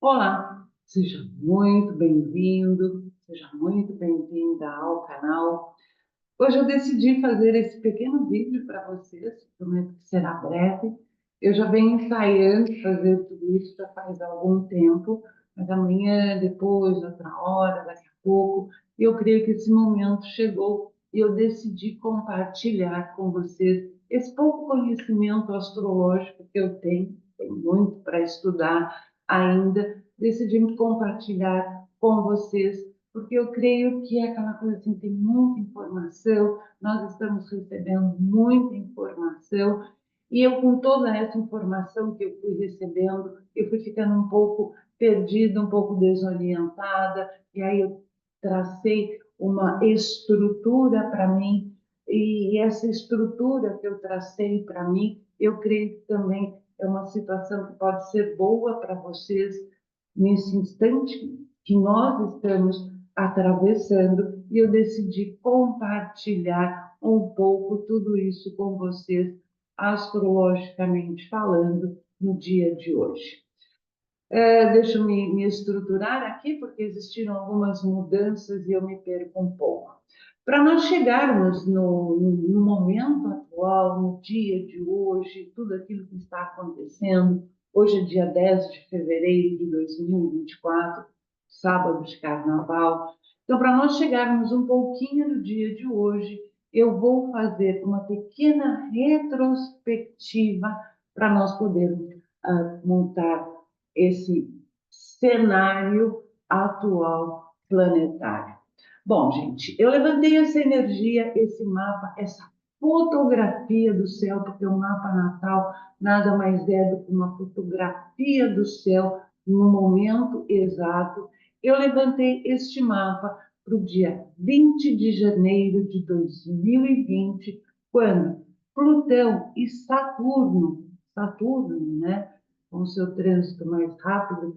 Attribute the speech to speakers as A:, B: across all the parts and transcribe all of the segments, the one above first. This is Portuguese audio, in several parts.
A: Olá, seja muito bem-vindo, seja muito bem-vinda ao canal. Hoje eu decidi fazer esse pequeno vídeo para vocês, prometo que será breve. Eu já venho ensaiando fazer tudo isso já faz algum tempo, mas amanhã, depois, outra hora, daqui a pouco, eu creio que esse momento chegou e eu decidi compartilhar com vocês esse pouco conhecimento astrológico que eu tenho muito para estudar ainda, decidi compartilhar com vocês porque eu creio que é aquela coisa assim, tem muita informação, nós estamos recebendo muita informação, e eu com toda essa informação que eu fui recebendo, eu fui ficando um pouco perdida, um pouco desorientada, e aí eu tracei uma estrutura para mim, e essa estrutura que eu tracei para mim, eu creio que também é uma situação que pode ser boa para vocês nesse instante que nós estamos atravessando, e eu decidi compartilhar um pouco tudo isso com vocês, astrologicamente falando, no dia de hoje. Deixa eu me estruturar aqui, porque existiram algumas mudanças e eu me perco um pouco. Para nós chegarmos no momento atual, no dia de hoje, tudo aquilo que está acontecendo, hoje é dia 10 de fevereiro de 2024, sábado de carnaval. Então, para nós chegarmos um pouquinho no dia de hoje, eu vou fazer uma pequena retrospectiva para nós podermos montar esse cenário atual planetário. Bom, gente, eu levantei essa energia, esse mapa, essa fotografia do céu, porque o mapa natal nada mais é do que uma fotografia do céu no momento exato. Eu levantei este mapa para o dia 20 de janeiro de 2020, quando Plutão e Saturno, né, com o seu trânsito mais rápido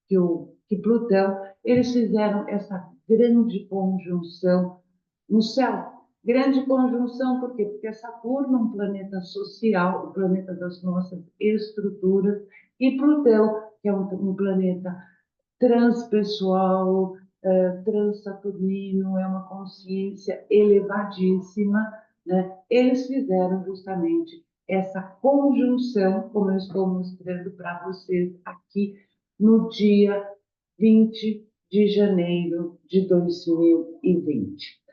A: que Plutão, eles fizeram essa grande conjunção no céu. Grande conjunção, por quê? Porque Saturno é um planeta social, o planeta das nossas estruturas, e Plutão, que é um planeta transpessoal, transsaturnino, é uma consciência elevadíssima, né? Eles fizeram justamente essa conjunção, como eu estou mostrando para vocês aqui, no dia 20 de janeiro de 2020.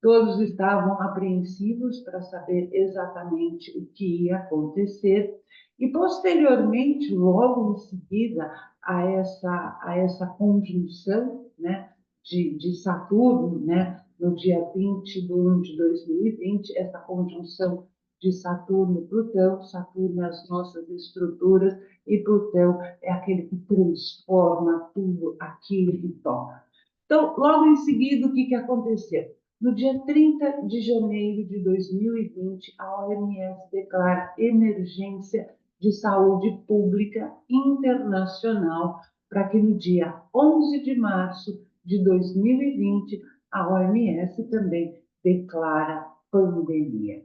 A: Todos estavam apreensivos para saber exatamente o que ia acontecer, e posteriormente, logo em seguida a essa conjunção, né, de Saturno, né, no dia 20 de 1 de 2020, essa conjunção de Saturno e Plutão. Saturno é as nossas estruturas e Plutão é aquele que transforma tudo aquilo que toca. Então, logo em seguida, o que aconteceu? No dia 30 de janeiro de 2020, a OMS declara emergência de saúde pública internacional para que no dia 11 de março de 2020 a OMS também declara pandemia.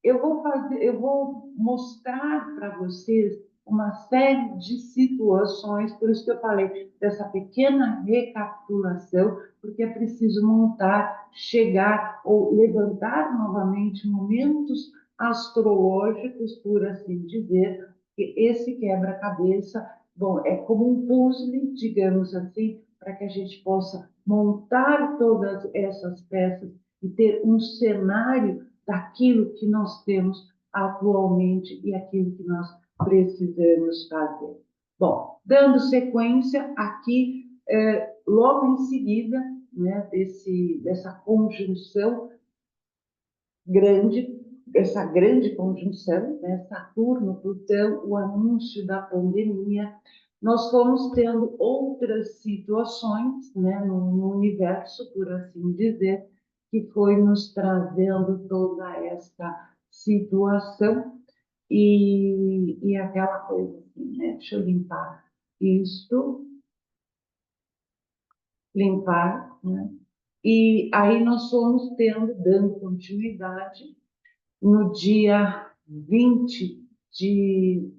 A: Eu vou mostrar para vocês uma série de situações, por isso que eu falei dessa pequena recapitulação, porque é preciso montar, chegar ou levantar novamente momentos astrológicos, por assim dizer, que esse quebra-cabeça, bom, é como um puzzle, digamos assim, para que a gente possa montar todas essas peças e ter um cenário daquilo que nós temos atualmente e aquilo que nós precisamos fazer. Bom, dando sequência aqui, logo em seguida, né, dessa conjunção grande, essa grande conjunção, né, Saturno, Plutão, o anúncio da pandemia, nós fomos tendo outras situações, né, no universo, por assim dizer, que foi nos trazendo toda essa situação e aquela coisa assim, né? Deixa eu limpar isto, limpar, né? E aí nós fomos dando continuidade no dia 21 de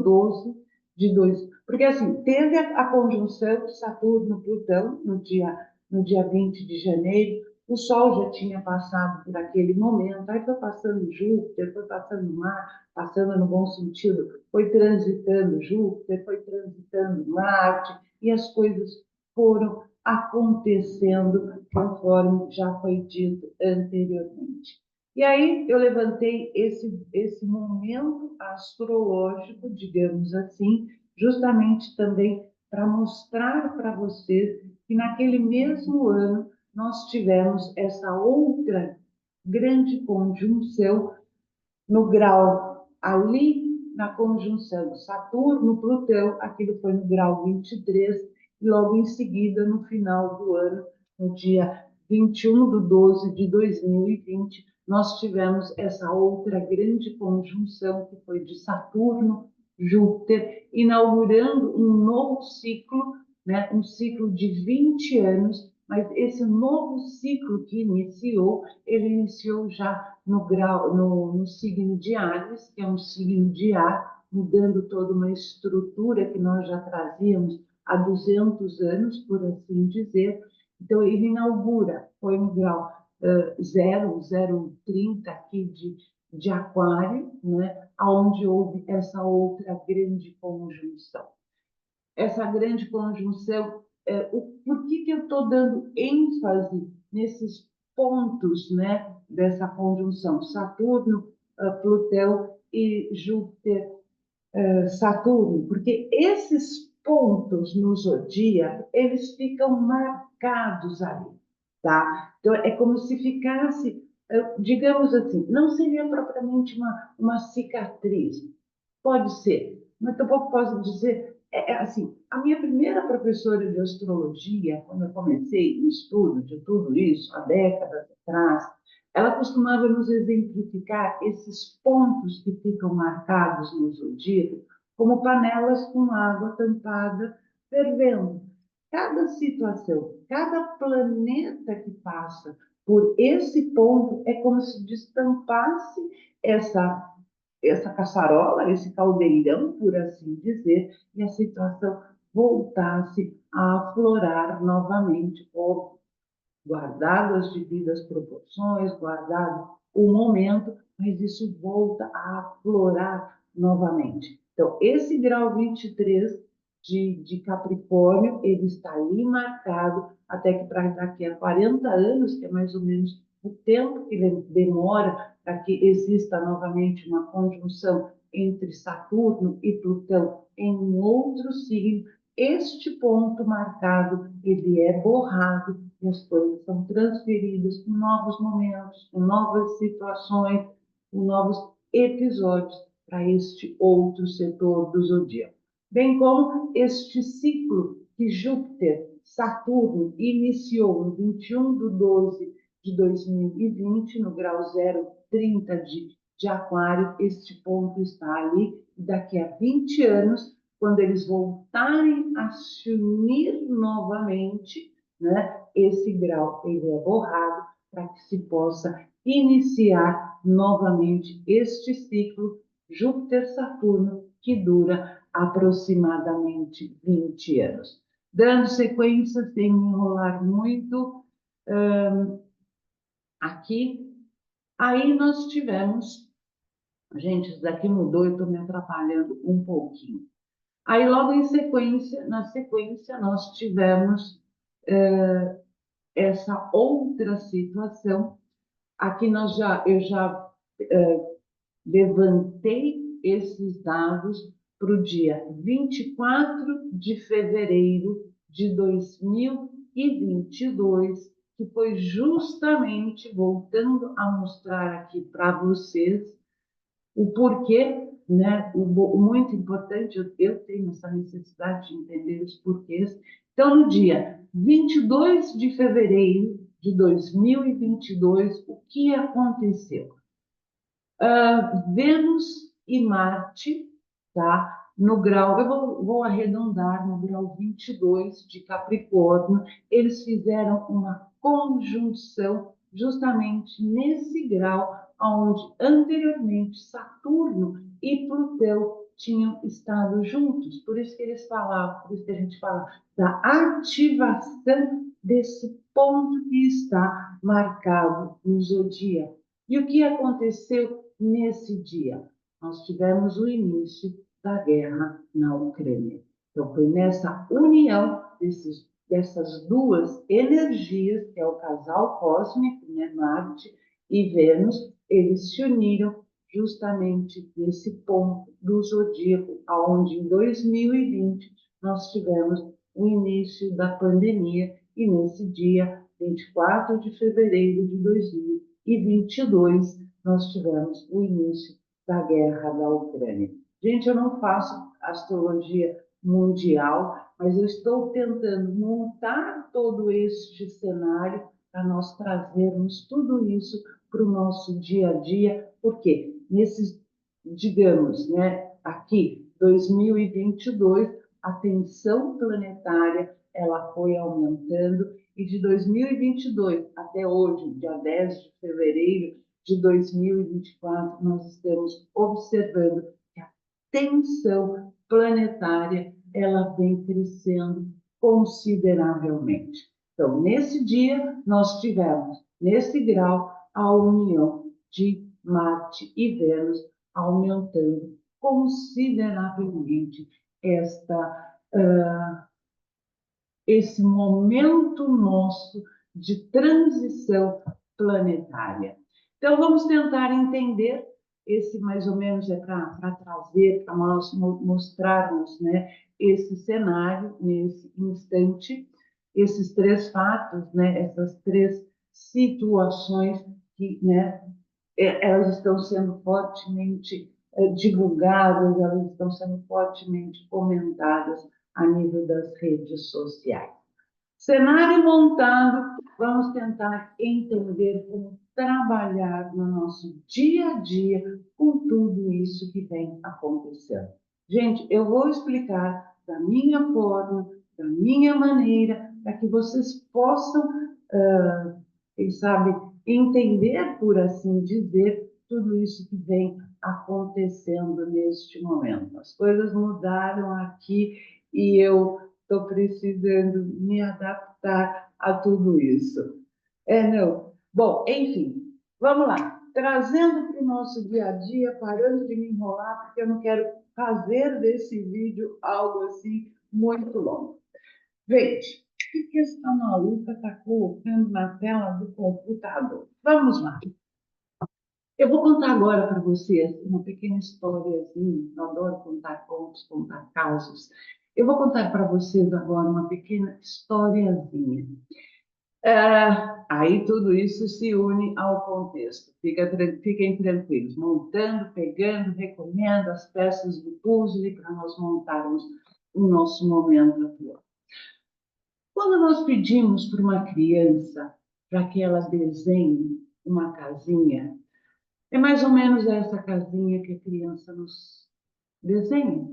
A: 12 de 2. Porque, assim, teve a conjunção Saturno-Plutão no dia 20 de janeiro, o Sol já tinha passado por aquele momento, aí foi passando Júpiter, foi passando Marte, passando no bom sentido, foi transitando Júpiter, foi transitando Marte, e as coisas foram acontecendo conforme já foi dito anteriormente. E aí eu levantei esse momento astrológico, digamos assim, justamente também para mostrar para vocês que naquele mesmo ano nós tivemos essa outra grande conjunção no grau ali, na conjunção Saturno-Plutão, aquilo foi no grau 23, e logo em seguida, no final do ano, no dia 21 de 12 de 2020, nós tivemos essa outra grande conjunção, que foi de Saturno-Júpiter, inaugurando um novo ciclo, né, um ciclo de 20 anos, mas esse novo ciclo que iniciou, ele iniciou já no signo de Áries, que é um signo de ar, mudando toda uma estrutura que nós já trazíamos há 200 anos, por assim dizer. Então, ele inaugura, foi no grau 0,030 aqui de Aquário, né, onde houve essa outra grande conjunção. Essa grande conjunção, por que eu estou dando ênfase nesses pontos, né, dessa conjunção Saturno, Plutão e Júpiter, Saturno? Porque esses pontos no zodíaco, eles ficam marcados ali, tá? Então, é como se ficasse, digamos assim, não seria propriamente uma cicatriz, pode ser, mas tampouco posso dizer. Assim, a minha primeira professora de astrologia, quando eu comecei o estudo de tudo isso, há décadas atrás, ela costumava nos exemplificar esses pontos que ficam marcados no zodíaco como panelas com água tampada fervendo. Cada situação, cada planeta que passa por esse ponto é como se destampasse essa caçarola, esse caldeirão, por assim dizer, e a situação voltasse a aflorar novamente, ou guardado as devidas proporções, guardado o momento, mas isso volta a aflorar novamente. Então, esse grau 23 de Capricórnio, ele está ali marcado até que para daqui a 40 anos, que é mais ou menos o tempo que demora para que exista novamente uma conjunção entre Saturno e Plutão em um outro signo, este ponto marcado, ele é borrado e as coisas são transferidas com novos momentos, com novas situações, com novos episódios para este outro setor do zodíaco. Bem como este ciclo que Júpiter, Saturno, iniciou no 21 de 12 de 2020, no grau 030 de Aquário, este ponto está ali, e daqui a 20 anos, quando eles voltarem a se unir novamente, né, esse grau ele é borrado para que se possa iniciar novamente este ciclo Júpiter-Saturno, que dura aproximadamente 20 anos. Dando sequência, sem me enrolar muito, aqui, aí nós tivemos, gente, isso daqui mudou, eu estou me atrapalhando um pouquinho. Aí, logo em sequência, na sequência, nós tivemos essa outra situação. Aqui eu já levantei esses dados para o dia 24 de fevereiro de 2022, que foi justamente voltando a mostrar aqui para vocês o porquê, né? Muito importante, eu tenho essa necessidade de entender os porquês. Então, no dia 22 de fevereiro de 2022, o que aconteceu? Vênus e Marte, tá? No grau, eu vou arredondar, no grau 22 de Capricórnio, eles fizeram uma conjunção justamente nesse grau onde anteriormente Saturno e Plutão tinham estado juntos. Por isso que eles falavam, por isso que a gente fala da ativação desse ponto que está marcado no zodíaco. E o que aconteceu nesse dia? Nós tivemos o início da guerra na Ucrânia. Então, foi nessa união dessas duas energias, que é o casal cósmico, né, Marte e Vênus, eles se uniram justamente nesse ponto do zodíaco, onde em 2020 nós tivemos o início da pandemia e nesse dia, 24 de fevereiro de 2022, nós tivemos o início da guerra da Ucrânia. Gente, eu não faço astrologia mundial, mas eu estou tentando montar todo este cenário para nós trazermos tudo isso para o nosso dia a dia, porque nesses, digamos, né, aqui, 2022, a tensão planetária ela foi aumentando e de 2022 até hoje, dia 10 de fevereiro de 2024, nós estamos observando que a tensão planetária ela vem crescendo consideravelmente. Então, nesse dia, nós tivemos, nesse grau, a união de Marte e Vênus, aumentando consideravelmente esse momento nosso de transição planetária. Então, vamos tentar entender esse mais ou menos para trazer, para nós mostrarmos, né, esse cenário nesse instante, esses três fatos, né, essas três situações que, né, elas estão sendo fortemente divulgadas, elas estão sendo fortemente comentadas a nível das redes sociais. Cenário montado, vamos tentar entender como trabalhar no nosso dia a dia com tudo isso que vem acontecendo. Gente, eu vou explicar da minha forma, da minha maneira, para que vocês possam, quem sabe, entender, por assim dizer, tudo isso que vem acontecendo neste momento. As coisas mudaram aqui e eu estou precisando me adaptar a tudo isso. Não. Bom, enfim, vamos lá. Trazendo para o nosso dia a dia, parando de me enrolar, porque eu não quero fazer desse vídeo algo assim muito longo. Gente, o que essa maluca está colocando na tela do computador? Vamos lá. Eu vou contar agora para vocês uma pequena historiazinha. Eu adoro contar contos, contar casos. Eu vou contar para vocês agora uma pequena historiazinha. Aí tudo isso se une ao contexto. Fiquem tranquilos, montando, pegando, recolhendo as peças do puzzle para nós montarmos o nosso momento atual. Quando nós pedimos para uma criança para que ela desenhe uma casinha, é mais ou menos essa casinha que a criança nos desenha.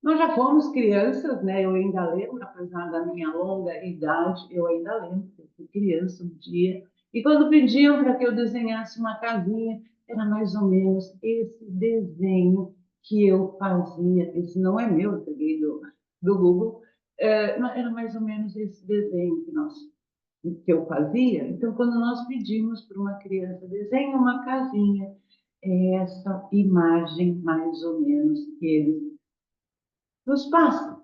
A: Nós já fomos crianças, né? Eu ainda lembro, apesar da minha longa idade, eu ainda lembro que eu fui criança um dia. E quando pediam para que eu desenhasse uma casinha, era mais ou menos esse desenho que eu fazia. Esse não é meu, eu peguei do Google. Era mais ou menos esse desenho que eu fazia. Então, quando nós pedimos para uma criança desenhe uma casinha, é essa imagem mais ou menos que eles nos passam.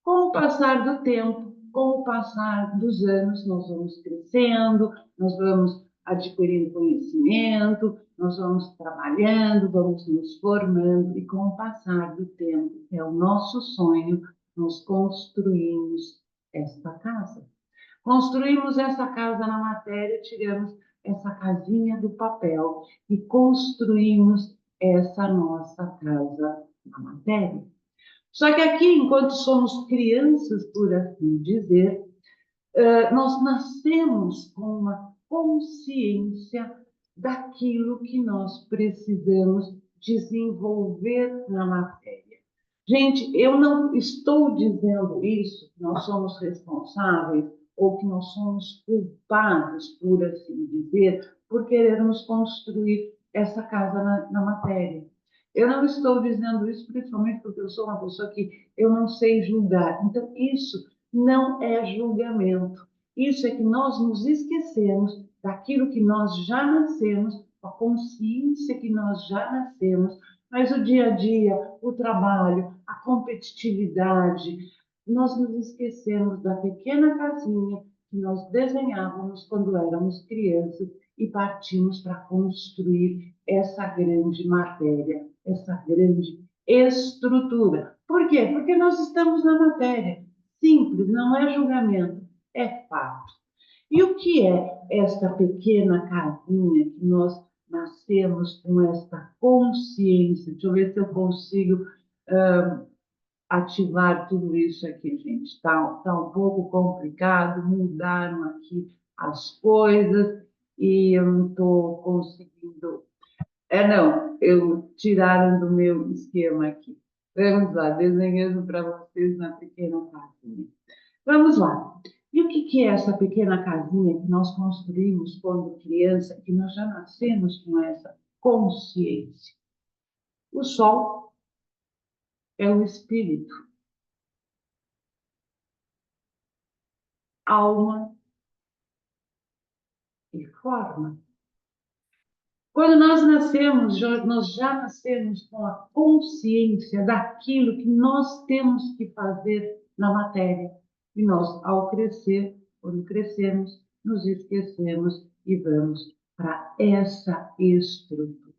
A: Com o passar do tempo, com o passar dos anos, nós vamos crescendo, nós vamos adquirindo conhecimento, nós vamos trabalhando, vamos nos formando, e com o passar do tempo, é o nosso sonho, nós construímos esta casa. Construímos essa casa na matéria, tiramos essa casinha do papel e construímos essa nossa casa na matéria. Só que aqui, enquanto somos crianças, por assim dizer, nós nascemos com uma consciência daquilo que nós precisamos desenvolver na matéria. Gente, eu não estou dizendo isso, que nós somos responsáveis ou que nós somos culpados, por assim dizer, por querermos construir essa casa na matéria. Eu não estou dizendo isso principalmente porque eu sou uma pessoa que eu não sei julgar. Então, isso não é julgamento. Isso é que nós nos esquecemos daquilo que nós já nascemos, a consciência que nós já nascemos, mas o dia a dia, o trabalho, a competitividade, nós nos esquecemos da pequena casinha que nós desenhávamos quando éramos crianças e partimos para construir essa grande matéria, essa grande estrutura. Por quê? Porque nós estamos na matéria. Simples, não é julgamento, é fato. E o que é esta pequena casinha que nós nascemos com esta consciência? Deixa eu ver se eu consigo ativar tudo isso aqui, gente. Tá um pouco complicado, mudaram aqui as coisas e eu não estou conseguindo. Não, tiraram do meu esquema aqui. Vamos lá, desenhando para vocês na pequena casinha. Vamos lá. E o que é essa pequena casinha que nós construímos quando criança, que nós já nascemos com essa consciência? O sol é o espírito, alma e forma. Quando nós nascemos, nós já nascemos com a consciência daquilo que nós temos que fazer na matéria. E nós, ao crescer, quando crescemos, nos esquecemos e vamos para essa estrutura.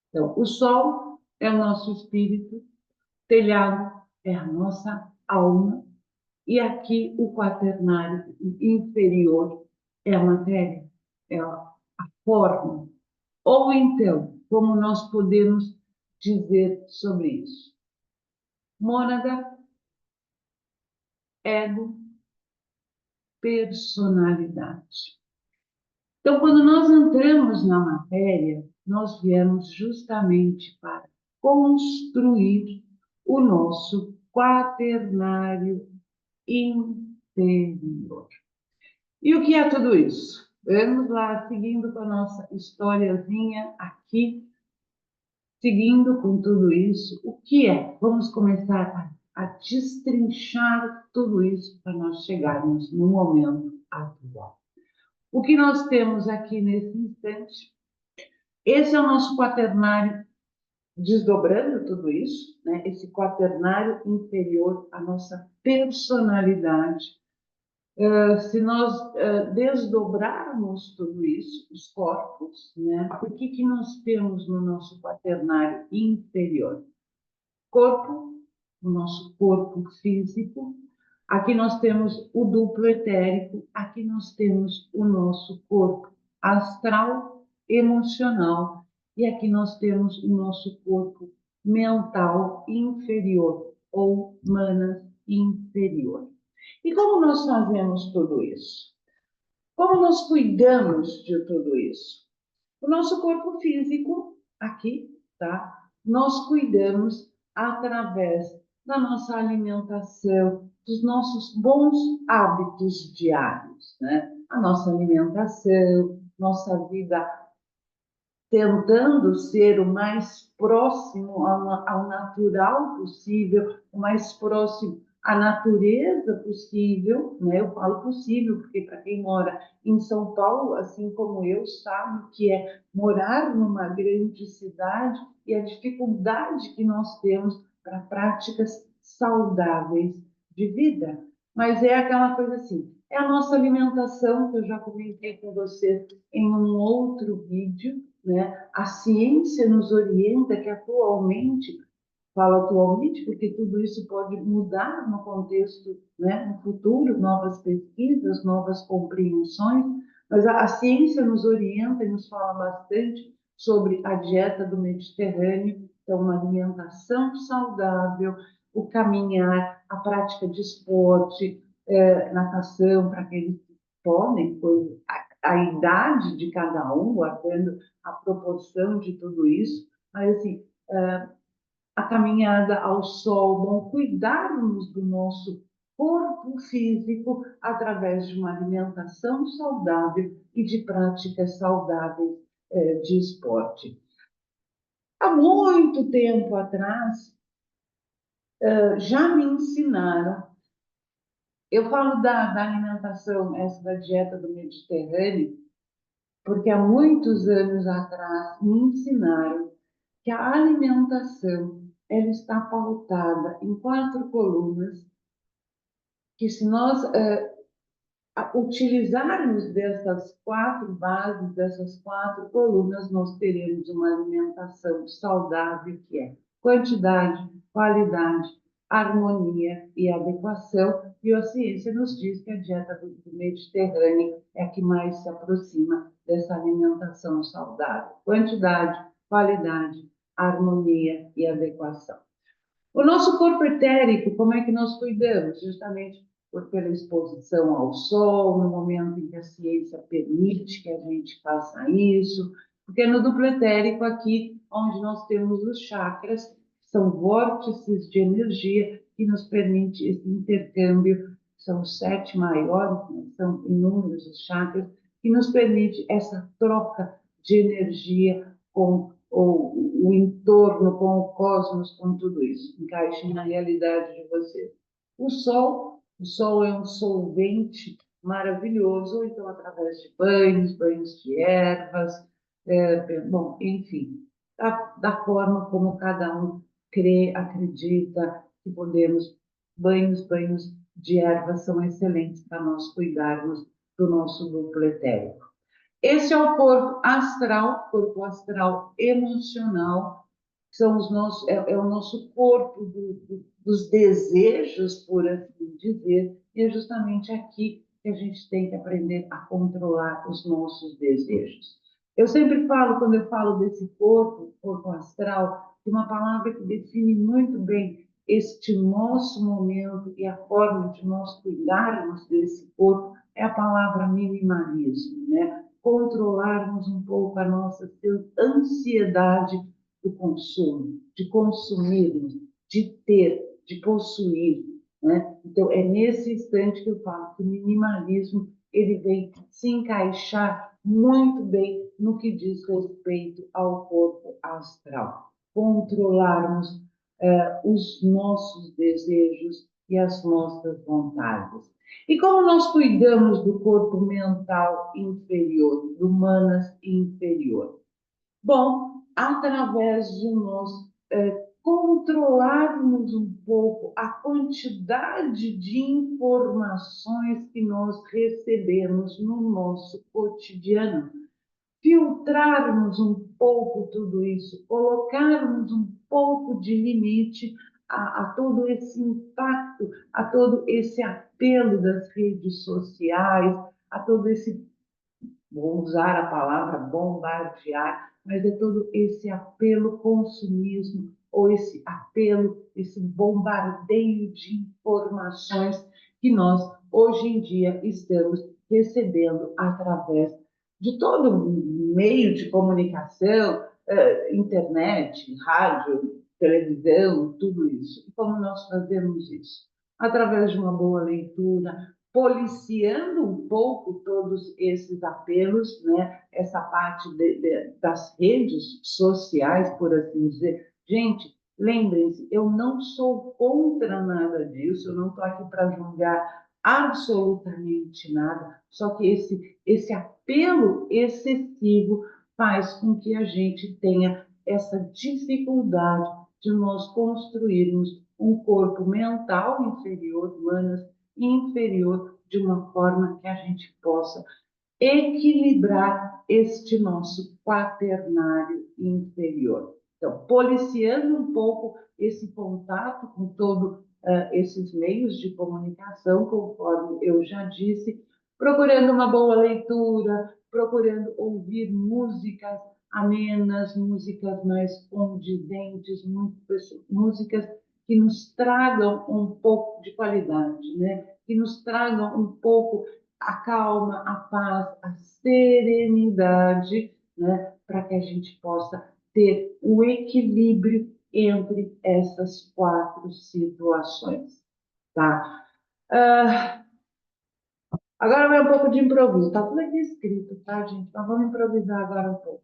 A: Então, o sol é o nosso espírito, o telhado é a nossa alma, e aqui o quaternário inferior é a matéria, é a forma. Ou então, como nós podemos dizer sobre isso? Mônada, ego, personalidade. Então, quando nós entramos na matéria, nós viemos justamente para construir o nosso quaternário interior. E o que é tudo isso? Vamos lá, seguindo com a nossa historiazinha aqui, seguindo com tudo isso, o que é? Vamos começar a destrinchar tudo isso para nós chegarmos no momento atual. O que nós temos aqui nesse instante? Esse é o nosso quaternário, desdobrando tudo isso, né? Esse quaternário inferior, a nossa personalidade. Se nós desdobrarmos tudo isso, os corpos, né? O que nós temos no nosso quaternário inferior? Corpo, o nosso corpo físico. Aqui nós temos o duplo etérico, aqui nós temos o nosso corpo astral, emocional, e aqui nós temos o nosso corpo mental inferior, ou manas inferior. E como nós fazemos tudo isso? Como nós cuidamos de tudo isso? O nosso corpo físico, aqui, tá? Nós cuidamos através da nossa alimentação, dos nossos bons hábitos diários, né? A nossa alimentação, nossa vida tentando ser o mais próximo ao natural possível, o mais próximo à natureza possível, né? Eu falo possível porque para quem mora em São Paulo, assim como eu, sabe que é morar numa grande cidade e a dificuldade que nós temos para práticas saudáveis de vida. Mas é aquela coisa assim, é a nossa alimentação, que eu já comentei com você em um outro vídeo, né? A ciência nos orienta que atualmente, falo atualmente porque tudo isso pode mudar no contexto, né? No futuro, novas pesquisas, novas compreensões, mas a ciência nos orienta e nos fala bastante sobre a dieta do Mediterrâneo, então uma alimentação saudável, o caminhar, a prática de esporte, natação para aqueles que podem, pois a idade de cada um, guardando a proporção de tudo isso, mas assim, a caminhada ao sol, bom, cuidarmos do nosso corpo físico através de uma alimentação saudável e de práticas saudáveis de esporte. há muito tempo atrás, já me ensinaram. Eu falo da alimentação, essa da dieta do Mediterrâneo, porque há muitos anos atrás me ensinaram que a alimentação ela está pautada em 4 colunas, que se nós utilizarmos dessas 4 bases, dessas 4 colunas, nós teremos uma alimentação saudável, que é quantidade, qualidade, harmonia e adequação. E a ciência nos diz que a dieta do Mediterrâneo é a que mais se aproxima dessa alimentação saudável. Quantidade, qualidade, harmonia e adequação. O nosso corpo etérico, como é que nós cuidamos? Justamente pela exposição ao sol, no momento em que a ciência permite que a gente faça isso, porque no duplo etérico aqui, onde nós temos os chakras, são vórtices de energia que nos permite esse intercâmbio, são os 7 maiores, né? São inúmeros os chakras, que nos permite essa troca de energia com o entorno, com o cosmos, com tudo isso. Encaixe na realidade de vocês. O sol é um solvente maravilhoso, ou então através de banhos de ervas, bom, enfim, da forma como cada um crê, acredita que podemos. Banhos de ervas são excelentes para nós cuidarmos do nosso duplo etérico. Esse é o corpo astral emocional, são os nossos, é o nosso corpo dos desejos, por assim dizer, e é justamente aqui que a gente tem que aprender a controlar os nossos desejos. Eu sempre falo, quando eu falo desse corpo astral, de uma palavra que define muito bem este nosso momento e a forma de nós cuidarmos desse corpo, é a palavra minimalismo, né? Controlarmos um pouco a nossa ansiedade do consumo, de consumirmos, de ter, de possuir, né? Então, é nesse instante que eu falo que o minimalismo ele vem se encaixar muito bem no que diz respeito ao corpo astral. Controlarmos os nossos desejos e as nossas vontades. E como nós cuidamos do corpo mental inferior, do manas inferior? Bom, através de nós controlarmos um pouco a quantidade de informações que nós recebemos no nosso cotidiano, filtrarmos um pouco tudo isso, colocarmos um pouco de limite a todo esse impacto, a todo esse apelo das redes sociais, a todo esse, vou usar a palavra bombardear, mas é todo esse apelo consumismo, ou esse apelo, esse bombardeio de informações que nós, hoje em dia, estamos recebendo através de todo meio de comunicação, internet, rádio, televisão, tudo isso. E como nós fazemos isso? Através de uma boa leitura, policiando um pouco todos esses apelos, né? Essa parte das redes sociais, por assim dizer. Gente, lembrem-se, eu não sou contra nada disso, eu não estou aqui para julgar absolutamente nada, só que esse apelo excessivo faz com que a gente tenha essa dificuldade de nós construirmos um corpo mental inferior, manas inferior, de uma forma que a gente possa equilibrar este nosso quaternário inferior. Então, policiando um pouco esse contato com todos esses meios de comunicação, conforme eu já disse, procurando uma boa leitura, procurando ouvir músicas amenas, músicas mais condizentes, músicas que nos tragam um pouco de qualidade, né? Que nos tragam um pouco a calma, a paz, a serenidade, né? Para que a gente possa ter o equilíbrio entre essas 4 situações, tá? Agora vai um pouco de improviso, tá tudo aqui escrito, tá, gente? Mas vamos improvisar agora um pouco.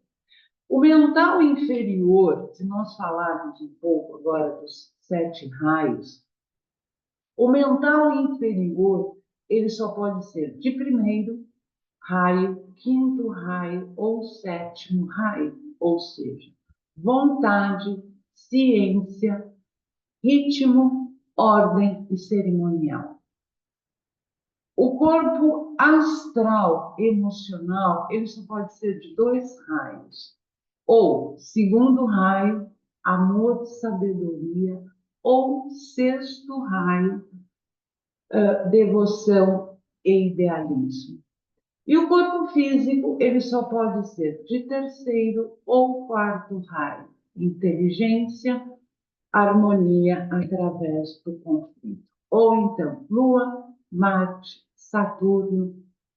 A: O mental inferior, se nós falarmos um pouco agora dos 7 raios, o mental inferior, ele só pode ser de primeiro raio, quinto raio ou sétimo raio, ou seja, vontade, ciência, ritmo, ordem e cerimonial. O corpo astral, emocional, ele só pode ser de 2 raios. Ou segundo raio, amor, sabedoria, ou sexto raio, devoção e idealismo. E o corpo físico, ele só pode ser de terceiro ou quarto raio, inteligência, harmonia através do conflito. Ou então, Lua, Marte, Saturno,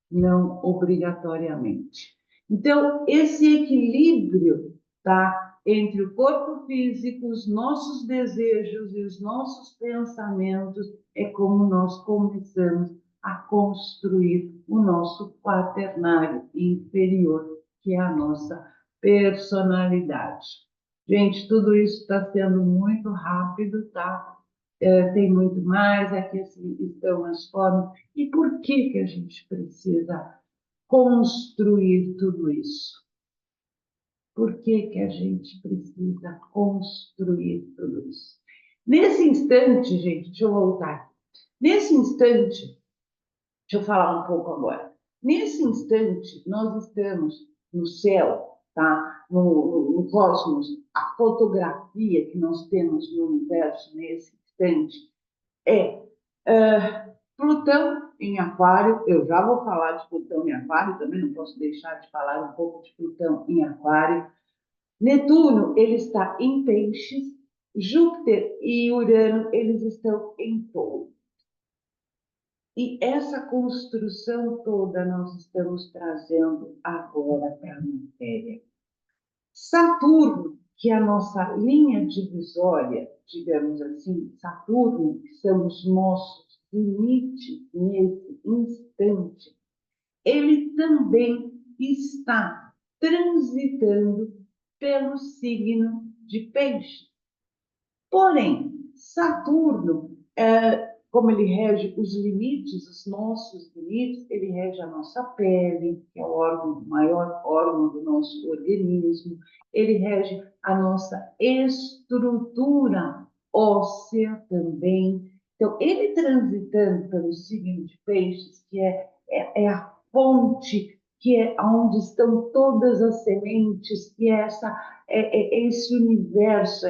A: não obrigatoriamente. Então, esse equilíbrio, tá, entre o corpo físico, os nossos desejos e os nossos pensamentos, é como nós começamos a construir o nosso quaternário inferior, que é a nossa personalidade. Gente, tudo isso está sendo muito rápido, tá? Tem muito mais, aqui assim, estão as formas. E por que a gente precisa construir tudo isso? Por que a gente precisa construir tudo isso? Nesse instante, gente, deixa eu voltar aqui. Nesse instante, deixa eu falar um pouco agora. Nesse instante, nós estamos no céu, tá? No cosmos, a fotografia que nós temos no universo nesse instante é Plutão em Aquário. Eu já vou falar de Plutão em Aquário, também não posso deixar de falar um pouco de Plutão em Aquário. Netuno, ele está em Peixes. Júpiter e Urano, eles estão em Touro. E essa construção toda nós estamos trazendo agora para a matéria. Saturno, que é a nossa linha divisória, digamos assim, Saturno, que são os nossos limites nesse instante, ele também está transitando pelo signo de Peixe. Porém, Saturno, como ele rege os limites, os nossos limites, ele rege a nossa pele, que é o órgão, o maior órgão do nosso organismo, ele rege a nossa estrutura óssea também. Então, ele transitando pelo signo de Peixes, que é a fonte, que é onde estão todas as sementes, que é esse universo,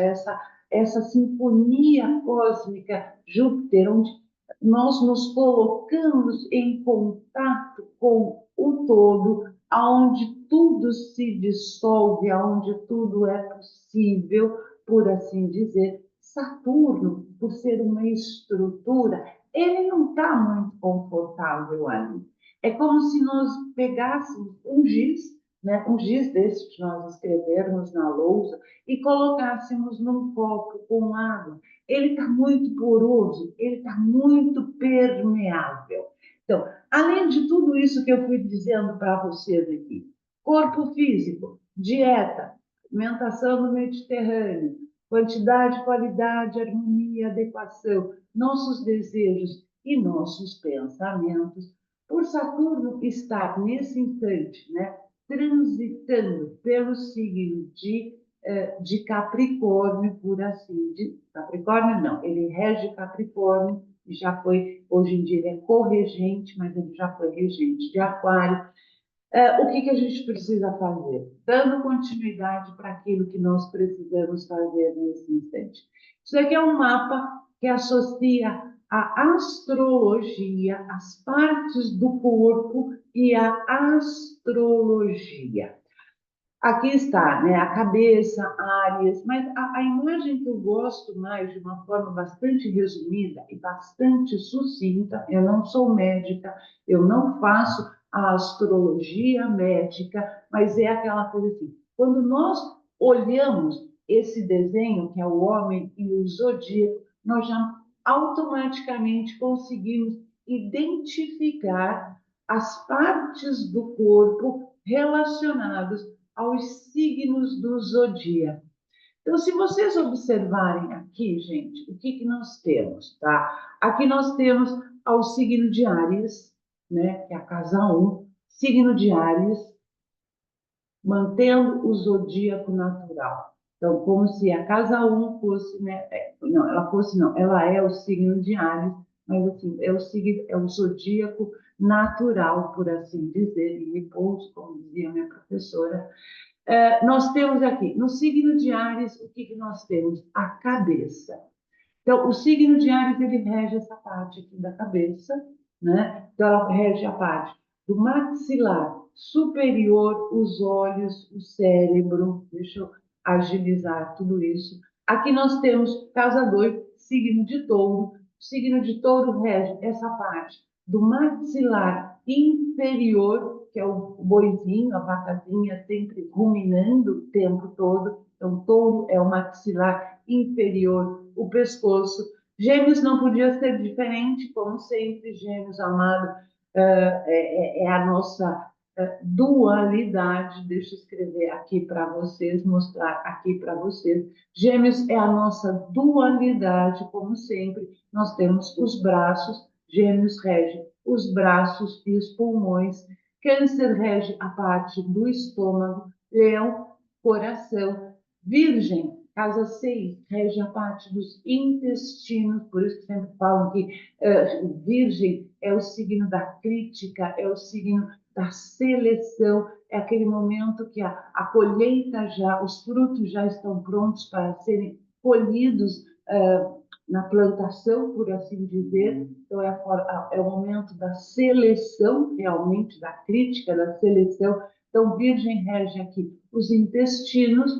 A: essa sinfonia cósmica Júpiter, onde nós nos colocamos em contato com o todo, aonde tudo se dissolve, aonde tudo é possível, por assim dizer. Saturno, por ser uma estrutura, ele não está muito confortável ali. É como se nós pegássemos um giz, né, um giz desse que nós escrevermos na lousa, e colocássemos num copo com água. Ele está muito poroso, ele está muito permeável. Então, além de tudo isso que eu fui dizendo para vocês aqui, corpo físico, dieta, alimentação no Mediterrâneo, quantidade, qualidade, harmonia, adequação, nossos desejos e nossos pensamentos, por Saturno estar nesse instante, né, transitando pelo signo de Capricórnio, por assim dizer. Capricórnio não, ele rege Capricórnio, e já foi, hoje em dia ele é corregente, mas ele já foi regente de Aquário. O que a gente precisa fazer? Dando continuidade para aquilo que nós precisamos fazer nesse instante. Isso aqui é um mapa que associa a astrologia, as partes do corpo e a astrologia. Aqui está, né, a cabeça, Áries, mas a imagem que eu gosto mais, de uma forma bastante resumida e bastante sucinta, eu não sou médica, eu não faço a astrologia médica, mas é aquela coisa assim, quando nós olhamos esse desenho, que é o homem e o zodíaco, nós já automaticamente conseguimos identificar as partes do corpo relacionadas aos signos do zodíaco. Então, se vocês observarem aqui, gente, o que nós temos, tá? Aqui nós temos ao signo de Áries, né, que é a casa 1, signo de Áries, mantendo o zodíaco natural. Então, como se a casa 1 fosse, né, não, ela fosse, não, ela é o signo de Áries, mas assim, é o signo, é o zodíaco natural, por assim dizer, e repouso, como dizia minha professora. Nós temos aqui, no signo de Áries, o que nós temos? A cabeça. Então, o signo de Áries, ele rege essa parte aqui da cabeça, né? Então, ela rege a parte do maxilar superior, os olhos, o cérebro. Deixa eu agilizar tudo isso. Aqui nós temos casa 2, signo de touro. O signo de touro rege essa parte do maxilar inferior, que é o boizinho, a vacazinha sempre ruminando o tempo todo. Então, touro é o maxilar inferior, o pescoço. Gêmeos não podia ser diferente, como sempre, Gêmeos amado, é a nossa dualidade. Deixa eu escrever aqui para vocês, mostrar aqui para vocês. Gêmeos é a nossa dualidade, como sempre. Nós temos os braços, Gêmeos rege os braços e os pulmões. Câncer rege a parte do estômago, Leão, coração. Virgem, casa 6, rege a parte dos intestinos, por isso que sempre falam que Virgem é o signo da crítica, é o signo da seleção, é aquele momento que a colheita já, os frutos já estão prontos para serem colhidos na plantação, por assim dizer. Então, é o momento da seleção, realmente, da crítica, da seleção. Então, Virgem rege aqui os intestinos,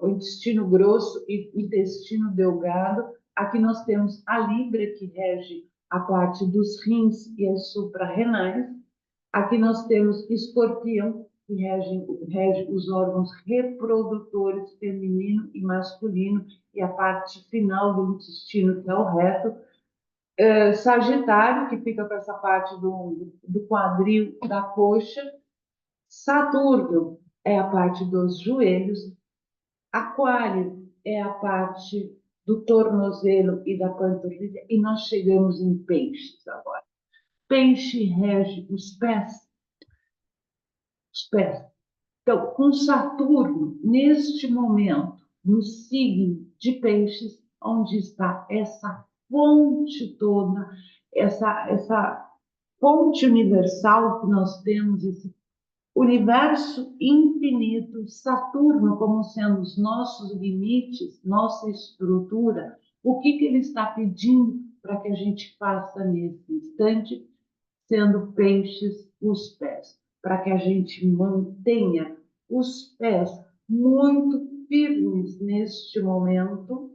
A: o intestino grosso e o intestino delgado. Aqui nós temos a Libra, que rege a parte dos rins e as suprarrenais. Aqui nós temos Escorpião, que rege os órgãos reprodutores feminino e masculino, e a parte final do intestino, que é o reto. Sagitário, que fica com essa parte do quadril, da coxa. Saturno é a parte dos joelhos. Aquário é a parte do tornozelo e da panturrilha. E nós chegamos em Peixes agora. Peixe rege os pés. Os pés. Então, com Saturno, neste momento, no signo de Peixes, onde está essa fonte toda, essa fonte universal que nós temos, esse universo infinito, Saturno como sendo os nossos limites, nossa estrutura, o que ele está pedindo para que a gente faça nesse instante, sendo Peixes os pés, para que a gente mantenha os pés muito firmes neste momento,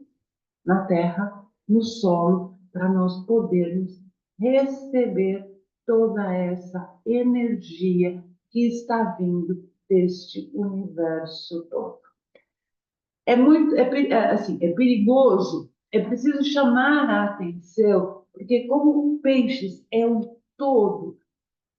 A: na terra, no solo, para nós podermos receber toda essa energia que está vindo deste universo todo. É perigoso, é preciso chamar a atenção, porque como o peixes é um todo,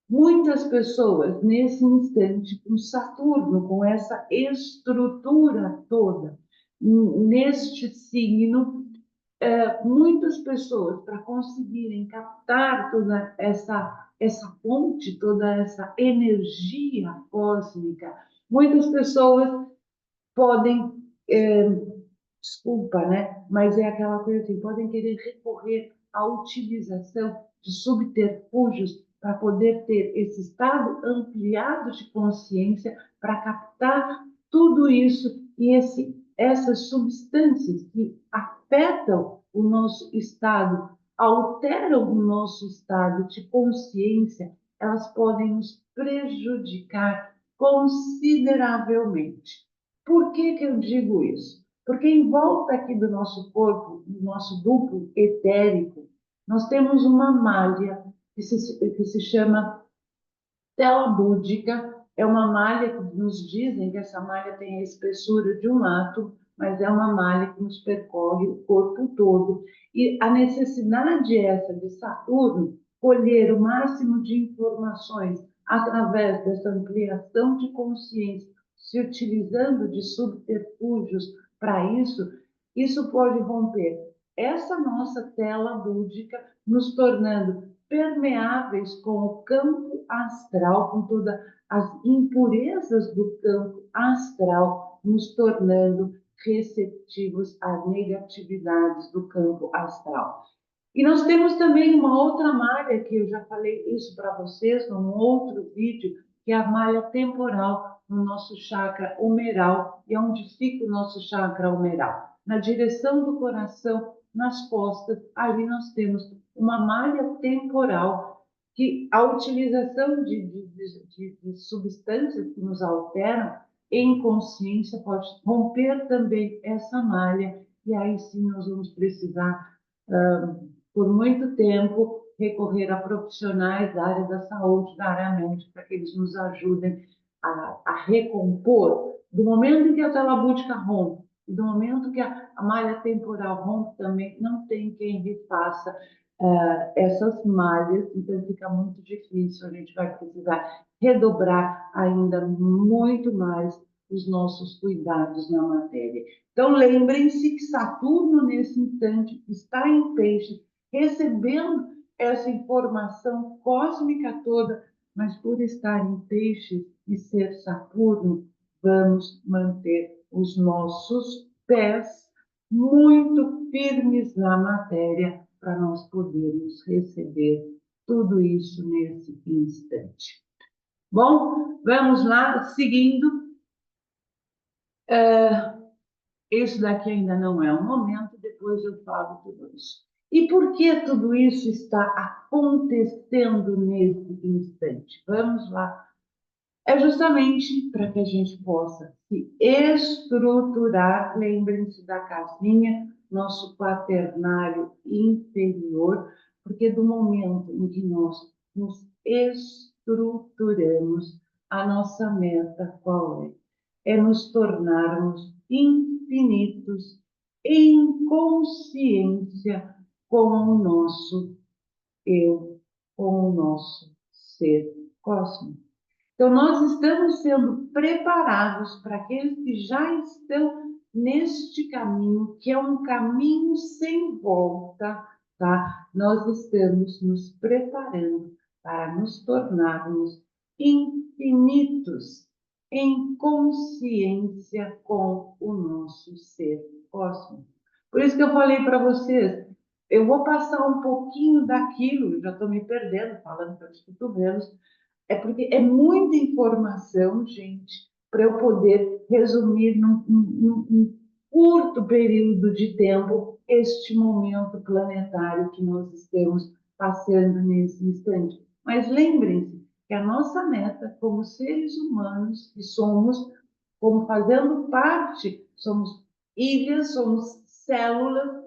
A: muitas pessoas nesse instante com Saturno, com essa estrutura toda, neste signo, muitas pessoas, para conseguirem captar toda essa fonte, toda essa energia cósmica, muitas pessoas podem, desculpa, né? Mas é aquela coisa assim, podem querer recorrer à utilização de subterfúgios para poder ter esse estado ampliado de consciência, para captar tudo isso e essas substâncias que afetam o nosso estado, alteram o nosso estado de consciência, elas podem nos prejudicar consideravelmente. Por que eu digo isso? Porque em volta aqui do nosso corpo, do nosso duplo etérico, nós temos uma malha que se chama tela búdica. É uma malha que nos dizem que essa malha tem a espessura de um átomo, mas é uma malha que nos percorre o corpo todo. E a necessidade é essa de Saturno colher o máximo de informações através dessa ampliação de consciência se utilizando de subterfúgios para isso pode romper essa nossa tela búdica, nos tornando permeáveis com o campo astral, com todas as impurezas do campo astral, nos tornando receptivos às negatividades do campo astral. E nós temos também uma outra malha, que eu já falei isso para vocês num outro vídeo, que é a malha temporal no nosso chakra humeral, e onde fica o nosso chakra humeral? Na direção do coração, nas costas, ali nós temos uma malha temporal, que a utilização de substâncias que nos alteram em consciência pode romper também essa malha, e aí sim nós vamos precisar, por muito tempo, recorrer a profissionais da área da saúde, da área médica, para que eles nos ajudem a recompor. Do momento em que a tela búdica rompe, e do momento que a malha temporal rompe também, não tem quem refaça essas malhas, então fica muito difícil, a gente vai precisar redobrar ainda muito mais os nossos cuidados na matéria. Então, lembrem-se que Saturno, nesse instante, está em Peixes, recebendo essa informação cósmica toda, mas por estar em Peixes e ser Saturno, vamos manter os nossos pés muito firmes na matéria para nós podermos receber tudo isso nesse instante. Bom, vamos lá, seguindo. Isso daqui ainda não é o momento, depois eu falo tudo isso. E por que tudo isso está acontecendo nesse instante? Vamos lá. É justamente para que a gente possa se estruturar, lembrem-se da casinha, nosso quaternário inferior, porque do momento em que nós nos estruturamos, a nossa meta qual é? É nos tornarmos infinitos em consciência com o nosso eu, com o nosso ser cósmico. Então, nós estamos sendo preparados para aqueles que já estão neste caminho, que é um caminho sem volta, tá? Nós estamos nos preparando para nos tornarmos infinitos em consciência com o nosso ser cósmico. Por isso que eu falei para vocês, eu vou passar um pouquinho daquilo, já estou me perdendo, falando pelos cotovelos, é porque é muita informação, gente, para eu poder resumir num curto período de tempo este momento planetário que nós estamos passando nesse instante. Mas lembrem-se que a nossa meta, como seres humanos que somos, como fazendo parte, somos ilhas, somos células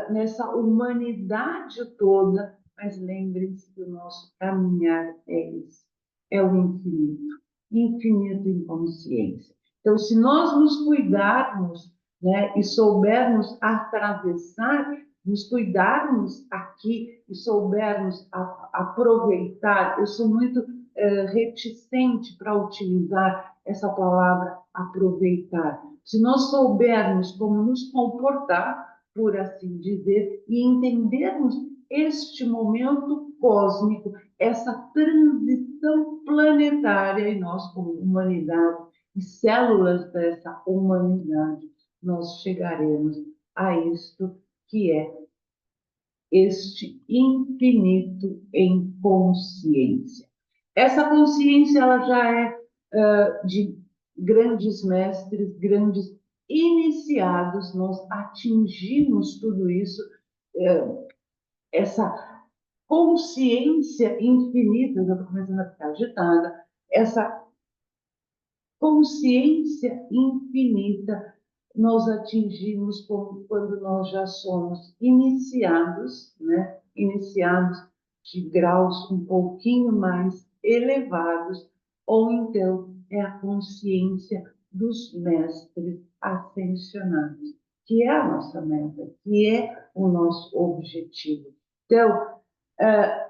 A: nessa humanidade toda, mas lembrem-se que o nosso caminhar é isso, é o infinito, infinito em consciência. Então, se nós nos cuidarmos, né, e soubermos atravessar, nos cuidarmos aqui e soubermos aproveitar, eu sou muito reticente para utilizar essa palavra aproveitar. Se nós soubermos como nos comportar, por assim dizer, e entendermos este momento cósmico, essa transição planetária, e nós, como humanidade e células dessa humanidade, nós chegaremos a isto que é este infinito em consciência. Essa consciência ela já é de grandes mestres, grandes iniciados, nós atingimos tudo isso, essa consciência infinita, eu estou começando a ficar agitada, essa consciência infinita nós atingimos quando nós já somos iniciados, né? Iniciados de graus um pouquinho mais elevados, ou então é a consciência dos mestres ascensionados, que é a nossa meta, que é o nosso objetivo. Então,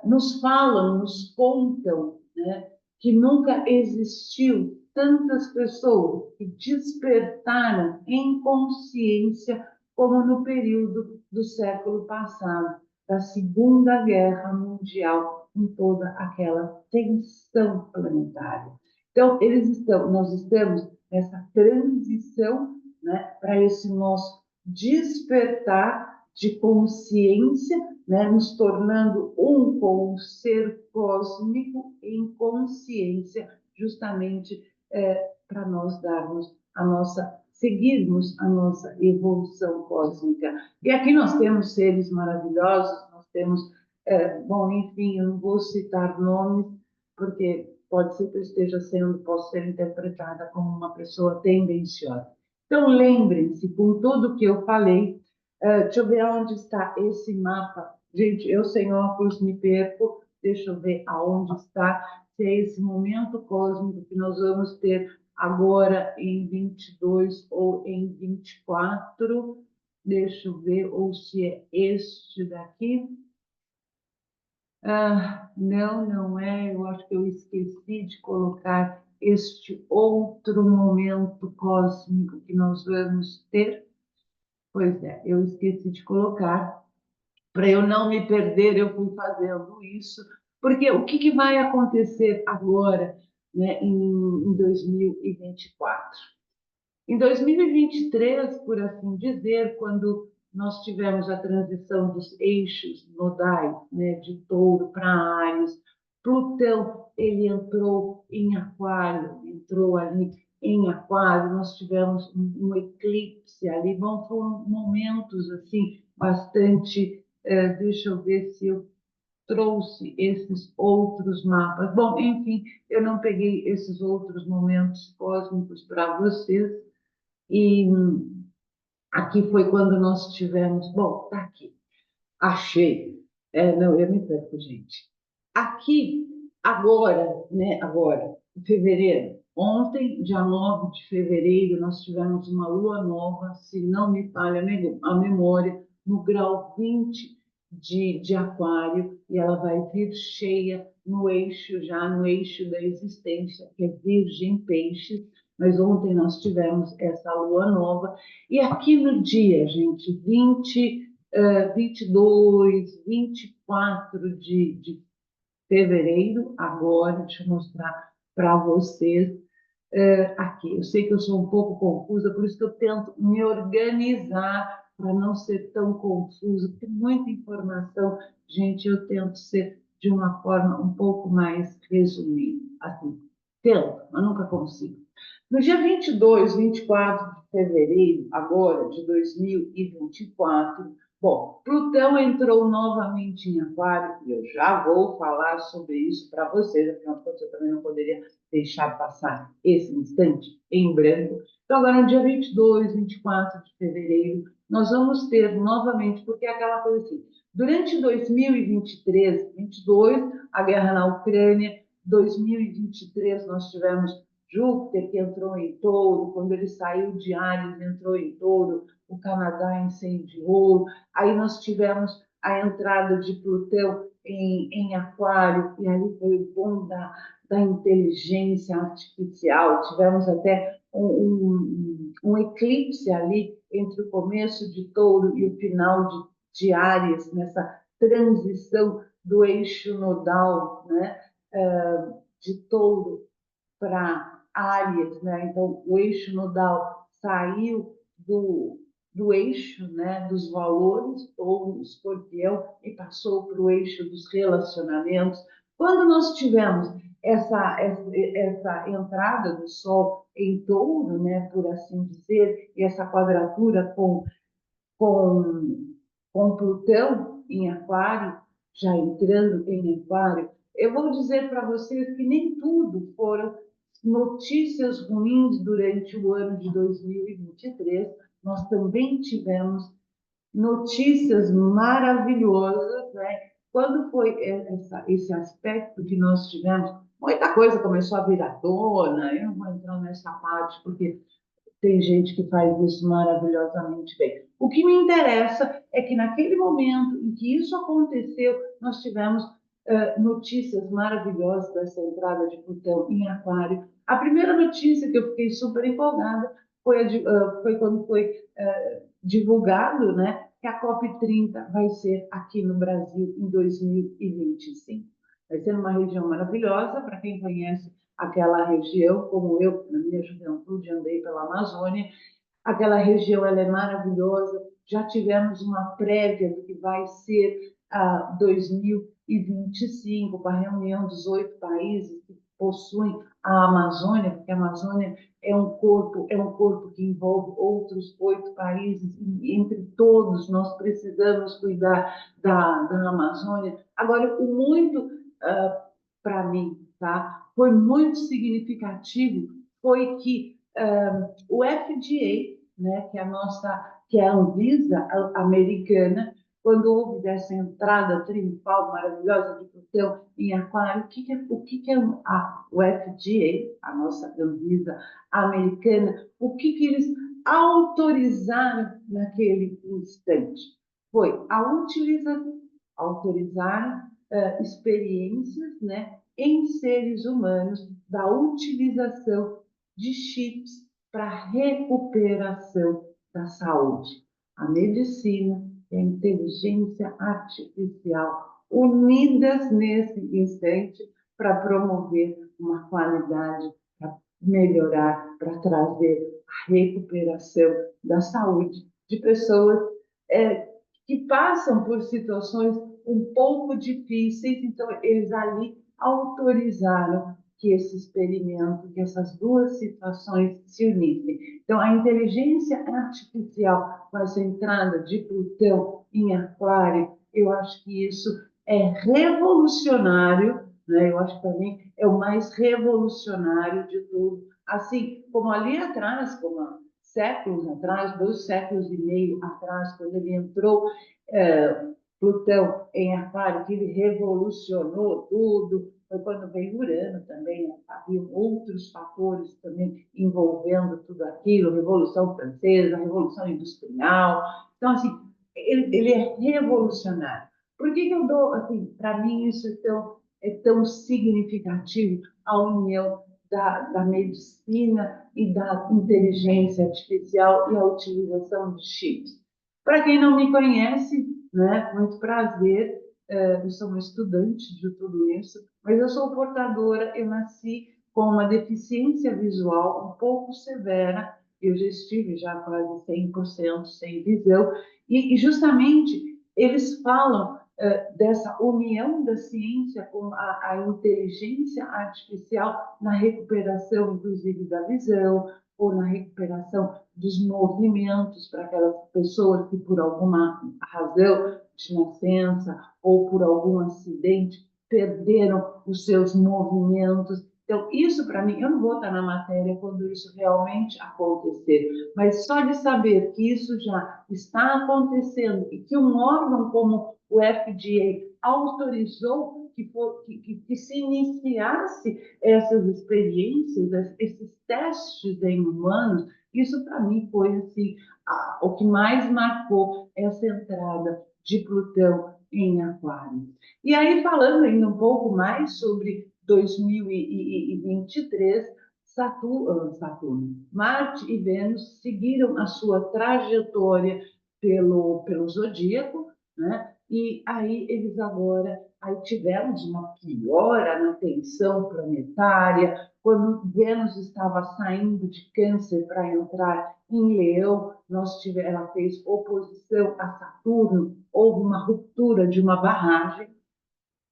A: nos falam, nos contam, né, que nunca existiu tantas pessoas que despertaram em consciência como no período do século passado, da Segunda Guerra Mundial, com toda aquela tensão planetária. Então, nós estamos nessa transição, né, para esse nosso despertar de consciência, né, nos tornando um com o ser cósmico em consciência, justamente para nós darmos a nossa, seguirmos a nossa evolução cósmica. E aqui nós temos seres maravilhosos, nós temos, bom, enfim, eu não vou citar nomes, porque pode ser que eu esteja sendo, posso ser interpretada como uma pessoa tendenciosa. Então, lembrem-se, com tudo que eu falei, deixa eu ver onde está esse mapa. Gente, eu sem óculos me perco, deixa eu ver aonde está, se é esse momento cósmico que nós vamos ter agora em 22 ou em 24. Deixa eu ver, ou se é este daqui. Não, não é. Eu acho que eu esqueci de colocar este outro momento cósmico que nós vamos ter. Pois é, eu esqueci de colocar. Para eu não me perder, eu fui fazendo isso. Porque o que vai acontecer agora, né, em 2024? Em 2023, por assim dizer, quando nós tivemos a transição dos eixos nodais, né, de Touro para Áries, Plutão ele entrou em Aquário, entrou ali em Aquário, nós tivemos um eclipse ali, bom, foram momentos assim bastante, deixa eu ver se eu trouxe esses outros mapas. Bom, enfim, eu não peguei esses outros momentos cósmicos para vocês, e aqui foi quando nós tivemos. Bom, tá aqui. Achei. Não, eu me perco, gente. Aqui, agora, né? Agora, em fevereiro. Ontem, dia 9 de fevereiro, nós tivemos uma lua nova, se não me falha a memória, no grau 20 de Aquário, e ela vai vir cheia no eixo, já no eixo da existência, que é Virgem Peixes. Mas ontem nós tivemos essa lua nova, e aqui no dia, gente, 22, 24 de fevereiro, agora, deixa eu mostrar para vocês aqui. Eu sei que eu sou um pouco confusa, por isso que eu tento me organizar para não ser tão confusa, porque muita informação, gente, eu tento ser de uma forma um pouco mais resumida, assim, tento, mas nunca consigo. No dia 22, 24 de fevereiro, agora, de 2024, bom, Plutão entrou novamente em Aquário, e eu já vou falar sobre isso para vocês, afinal de contas, eu também não poderia deixar passar esse instante em branco. Então, agora, no dia 22, 24 de fevereiro, nós vamos ter novamente, porque é aquela coisa assim, durante 2023, 22, a guerra na Ucrânia, 2023 nós tivemos Júpiter, que entrou em Touro, quando ele saiu de Áries, entrou em Touro, o Canadá incendiou, aí nós tivemos a entrada de Plutão em Aquário, e aí foi o bom da inteligência artificial, tivemos até um eclipse ali entre o começo de Touro e o final de Áries, nessa transição do eixo nodal, né, de Touro para Áries, né? Então, o eixo nodal saiu do eixo, né, dos valores, ou escorpião, e passou para o eixo dos relacionamentos. Quando nós tivemos essa entrada do Sol em Touro, né, por assim dizer, e essa quadratura com, com Plutão em Aquário, já entrando em Aquário, eu vou dizer para vocês que nem tudo foram notícias ruins durante o ano de 2023. Nós também tivemos notícias maravilhosas, né? Quando foi esse aspecto que nós tivemos, muita coisa começou a vir à tona. Eu não vou entrar nessa parte, porque tem gente que faz isso maravilhosamente bem. O que me interessa é que naquele momento em que isso aconteceu, nós tivemos notícias maravilhosas dessa entrada de Plutão em Aquário. A primeira notícia que eu fiquei super empolgada foi quando foi divulgado, né, que a COP30 vai ser aqui no Brasil em 2025. Vai ser uma região maravilhosa, para quem conhece aquela região, como eu, na minha juventude, andei pela Amazônia. Aquela região ela é maravilhosa. Já tivemos uma prévia do que vai ser a 2025, com a reunião dos 8 países que possuem a Amazônia, porque a Amazônia é um corpo que envolve outros 8 países, e entre todos nós precisamos cuidar da Amazônia. Agora, o muito, para mim, tá, foi muito significativo, foi que o FDA, né, que é a Anvisa americana, quando houve dessa entrada triunfal maravilhosa de Plutão em Aquário, o que é o FDA, a nossa Anvisa americana, o que eles autorizaram naquele instante? Foi autorizaram experiências, né, em seres humanos da utilização de chips para recuperação da saúde. A medicina e a inteligência artificial unidas nesse instante para promover uma qualidade, para melhorar, para trazer a recuperação da saúde de pessoas que passam por situações um pouco difíceis. Então, eles ali autorizaram que esse experimento, que essas duas situações se unissem. Então, a inteligência artificial, com essa entrada de Plutão em Aquário, eu acho que isso é revolucionário, né? Eu acho que também é o mais revolucionário de tudo. Assim, como ali atrás, como há séculos atrás, 2 séculos e meio atrás, quando ele entrou, Plutão em Aquário, que ele revolucionou tudo, foi quando veio Urano também, havia outros fatores também envolvendo tudo aquilo, Revolução Francesa, Revolução Industrial. Então, assim, ele é revolucionário. Por que eu dou, assim, para mim isso é tão significativo, a união da medicina e da inteligência artificial e a utilização de chips? Para quem não me conhece, né, muito prazer, eu sou uma estudante de tudo isso, mas eu sou portadora, eu nasci com uma deficiência visual um pouco severa, eu já estive já quase 100% sem visão, e justamente eles falam dessa união da ciência com a inteligência artificial na recuperação, inclusive, da visão, ou na recuperação dos movimentos para aquelas pessoas que, por alguma razão de nascença ou por algum acidente, perderam os seus movimentos. Então, isso para mim, eu não vou estar na matéria quando isso realmente acontecer, mas só de saber que isso já está acontecendo e que um órgão como o FDA autorizou que se iniciasse essas experiências, esses testes em humanos, isso para mim foi assim, o que mais marcou essa entrada de Plutão em Aquário. E aí, falando ainda um pouco mais sobre 2023, Marte e Vênus seguiram a sua trajetória pelo zodíaco, né? E aí eles agora aí tivemos uma piora na tensão planetária, quando Vênus estava saindo de Câncer para entrar em Leão, ela fez oposição a Saturno, houve uma ruptura de uma barragem,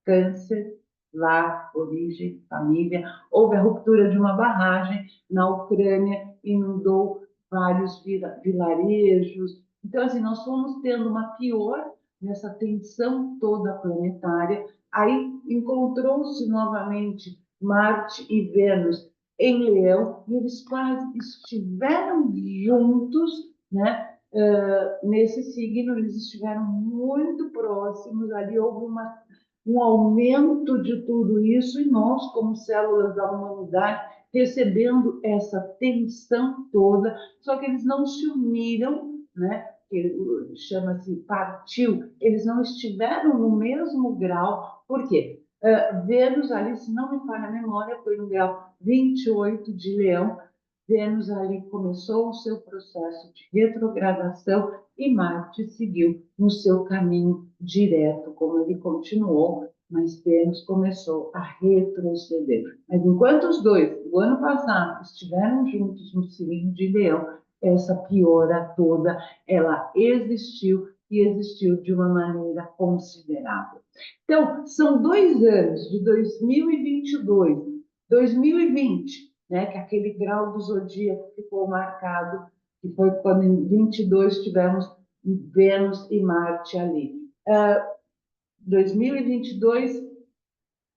A: Câncer, lar, origem, família, houve a ruptura de uma barragem na Ucrânia, inundou vários vilarejos. Então, assim, nós fomos tendo uma pior nessa tensão toda planetária. Aí encontrou-se novamente Marte e Vênus em Leão, e eles quase estiveram juntos, né? Nesse signo, eles estiveram muito próximos, ali houve um aumento de tudo isso, e nós, como células da humanidade, recebendo essa tensão toda, só que eles não se uniram, né? Que chama-se partiu, eles não estiveram no mesmo grau. Por quê? Vênus ali, se não me falha a memória, foi no grau 28 de Leão. Vênus ali começou o seu processo de retrogradação e Marte seguiu no seu caminho direto, como ele continuou, mas Vênus começou a retroceder. Mas enquanto os dois, o ano passado, estiveram juntos no signo de Leão, essa piora toda, ela existiu e existiu de uma maneira considerável. Então, são 2 anos, de 2022, 2020, né, que aquele grau do zodíaco ficou marcado, que foi quando em 22 tivemos Vênus e Marte ali. 2022,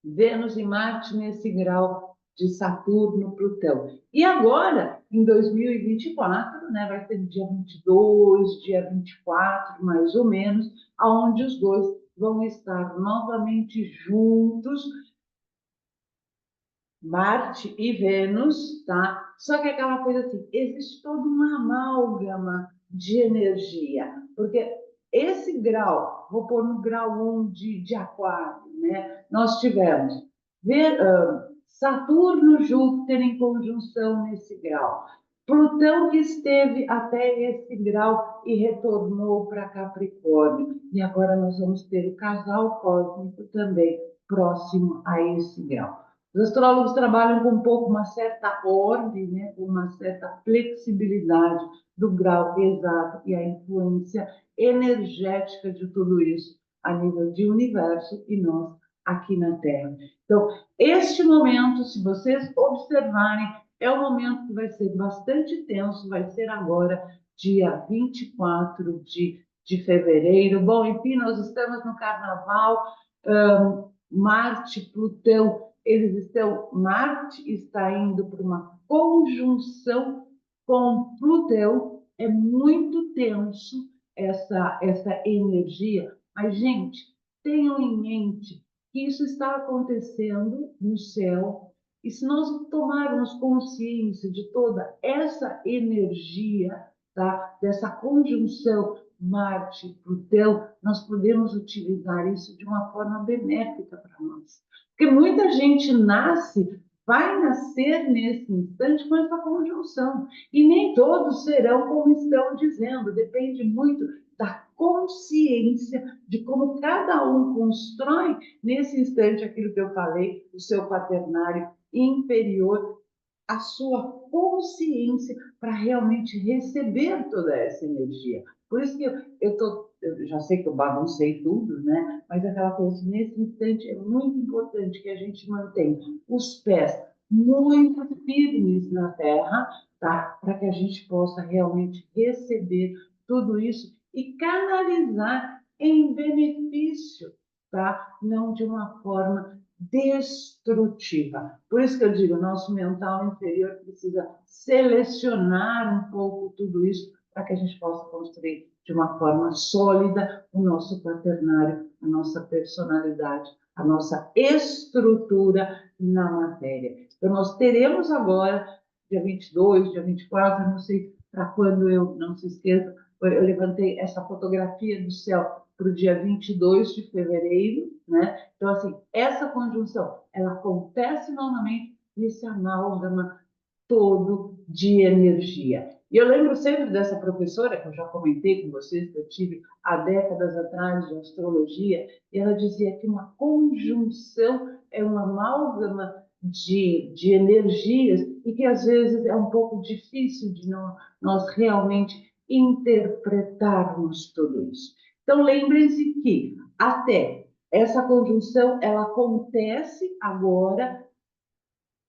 A: Vênus e Marte nesse grau de Saturno, Plutão. E agora, em 2024, né, vai ser dia 22, dia 24, mais ou menos, aonde os dois vão estar novamente juntos, Marte e Vênus, tá? Só que aquela coisa assim, existe toda uma amálgama de energia, porque esse grau, vou pôr no grau 1 de Aquário, né? Nós tivemos Saturno, Júpiter em conjunção nesse grau. Plutão que esteve até esse grau e retornou para Capricórnio. E agora nós vamos ter o casal cósmico também próximo a esse grau. Os astrólogos trabalham com um pouco uma certa ordem, né, com uma certa flexibilidade do grau exato e a influência energética de tudo isso a nível de universo e nós aqui na Terra. Então, este momento, se vocês observarem, é um momento que vai ser bastante tenso, vai ser agora, dia 24 de fevereiro. Bom, enfim, nós estamos no Carnaval, Marte, Plutão, Marte está indo para uma conjunção com Plutão, é muito tenso essa energia, mas, gente, tenham em mente que isso está acontecendo no céu, e se nós tomarmos consciência de toda essa energia, tá, dessa conjunção Marte-Plutão, nós podemos utilizar isso de uma forma benéfica para nós. Porque muita gente vai nascer nesse instante com essa conjunção. E nem todos serão como estão dizendo, depende muito da consciência de como cada um constrói nesse instante aquilo que eu falei, o seu quaternário inferior, a sua consciência para realmente receber toda essa energia. Por isso que eu já sei que eu baguncei tudo, né? Mas aquela coisa, assim, nesse instante é muito importante que a gente mantenha os pés muito firmes na terra, tá? Para que a gente possa realmente receber tudo isso e canalizar em benefício, tá? Não de uma forma destrutiva. Por isso que eu digo, nosso mental inferior precisa selecionar um pouco tudo isso para que a gente possa construir de uma forma sólida o nosso quaternário, a nossa personalidade, a nossa estrutura na matéria. Então, nós teremos agora, dia 22, dia 24, não sei para quando eu, não se esqueça, eu levantei essa fotografia do céu para o dia 22 de fevereiro, né? Então, assim, essa conjunção, ela acontece novamente nesse amálgama todo de energia. E eu lembro sempre dessa professora, que eu já comentei com vocês, que eu tive há décadas atrás de astrologia, e ela dizia que uma conjunção é uma amálgama de energias e que às vezes é um pouco difícil de nós realmente interpretarmos tudo isso. Então, lembrem-se que até essa conjunção, ela acontece agora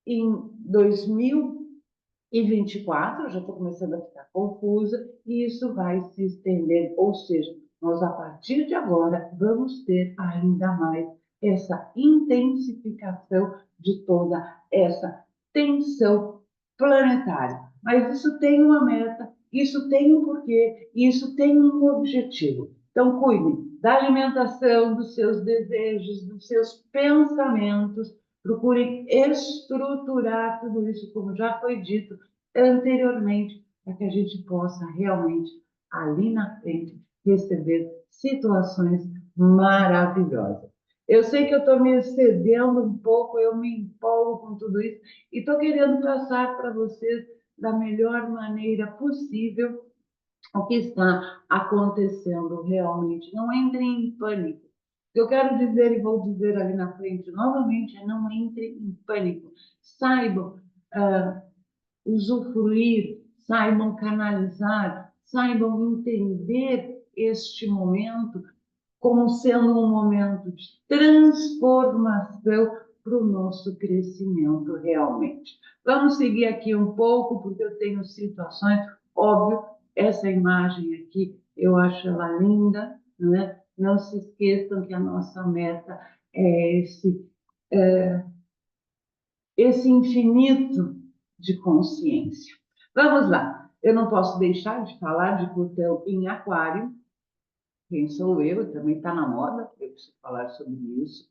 A: em 2024, eu já estou começando a ficar confusa, e isso vai se estender, ou seja, nós a partir de agora vamos ter ainda mais essa intensificação de toda essa tensão planetária. Mas isso tem uma meta, isso tem um porquê, isso tem um objetivo. Então, cuide da alimentação, dos seus desejos, dos seus pensamentos, procure estruturar tudo isso, como já foi dito anteriormente, para que a gente possa realmente, ali na frente, receber situações maravilhosas. Eu sei que eu estou me excedendo um pouco, eu me empolgo com tudo isso e estou querendo passar para vocês da melhor maneira possível o que está acontecendo realmente. Não entrem em pânico. O que eu quero dizer e vou dizer ali na frente novamente é não entrem em pânico. Saibam usufruir, saibam canalizar, saibam entender este momento como sendo um momento de transformação para o nosso crescimento realmente. Vamos seguir aqui um pouco, porque eu tenho situações, óbvio, essa imagem aqui, eu acho ela linda, né? Não se esqueçam que a nossa meta é esse infinito de consciência. Vamos lá. Eu não posso deixar de falar de Plutão em Aquário. Quem sou eu? Também está na moda, eu preciso falar sobre isso.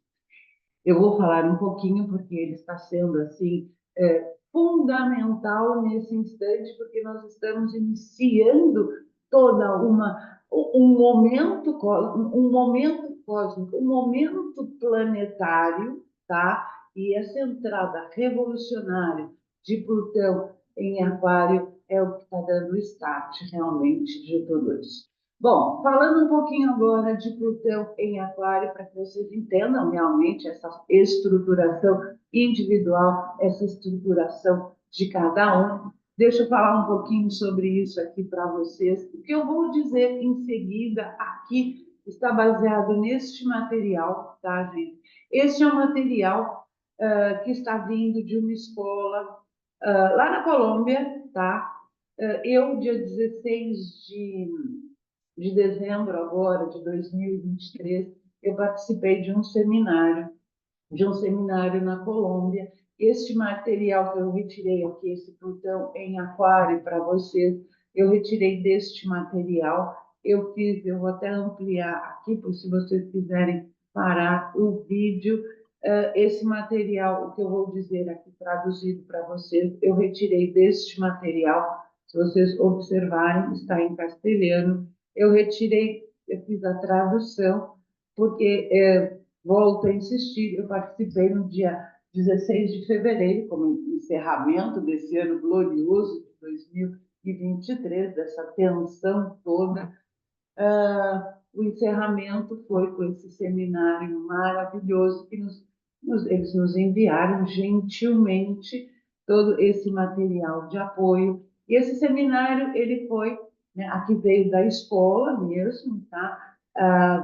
A: Eu vou falar um pouquinho porque ele está sendo assim fundamental nesse instante, porque nós estamos iniciando toda um momento cósmico, um momento planetário, tá? E essa entrada revolucionária de Plutão em Aquário é o que está dando o start realmente de tudo isso. Bom, falando um pouquinho agora de Plutão em Aquário, para que vocês entendam realmente essa estruturação individual, essa estruturação de cada um. Deixa eu falar um pouquinho sobre isso aqui para vocês. O que eu vou dizer em seguida aqui está baseado neste material, tá, gente? Este é um material que está vindo de uma escola lá na Colômbia, tá? Eu, dia 16 de dezembro agora, de 2023, eu participei de um seminário na Colômbia. Este material que eu retirei aqui, esse Plutão em Aquário para vocês, eu retirei deste material. Eu vou até ampliar aqui, por se vocês quiserem parar o vídeo. Esse material, o que eu vou dizer aqui traduzido para vocês, eu retirei deste material. Se vocês observarem, está em castelhano. Eu retirei, eu fiz a tradução, porque volto a insistir, eu participei no dia 16 de fevereiro, como encerramento desse ano glorioso de 2023, dessa tensão toda. O encerramento foi com esse seminário maravilhoso que eles nos enviaram gentilmente todo esse material de apoio. E esse seminário, ele foi, né, aqui veio da escola mesmo, tá?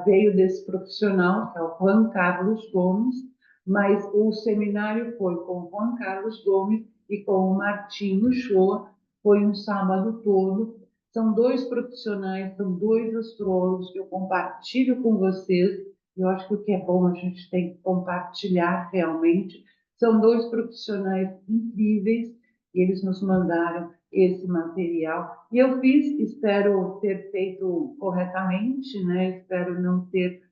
A: Veio desse profissional, que é o Juan Carlos Gomes, mas o seminário foi com o Juan Carlos Gomes e com o Martinho Shoa, foi um sábado todo. São dois profissionais, são dois astrólogos que eu compartilho com vocês. Eu acho que o que é bom a gente tem que compartilhar realmente. São dois profissionais incríveis e eles nos mandaram esse material. E eu fiz, espero ter feito corretamente, né? Espero não ter.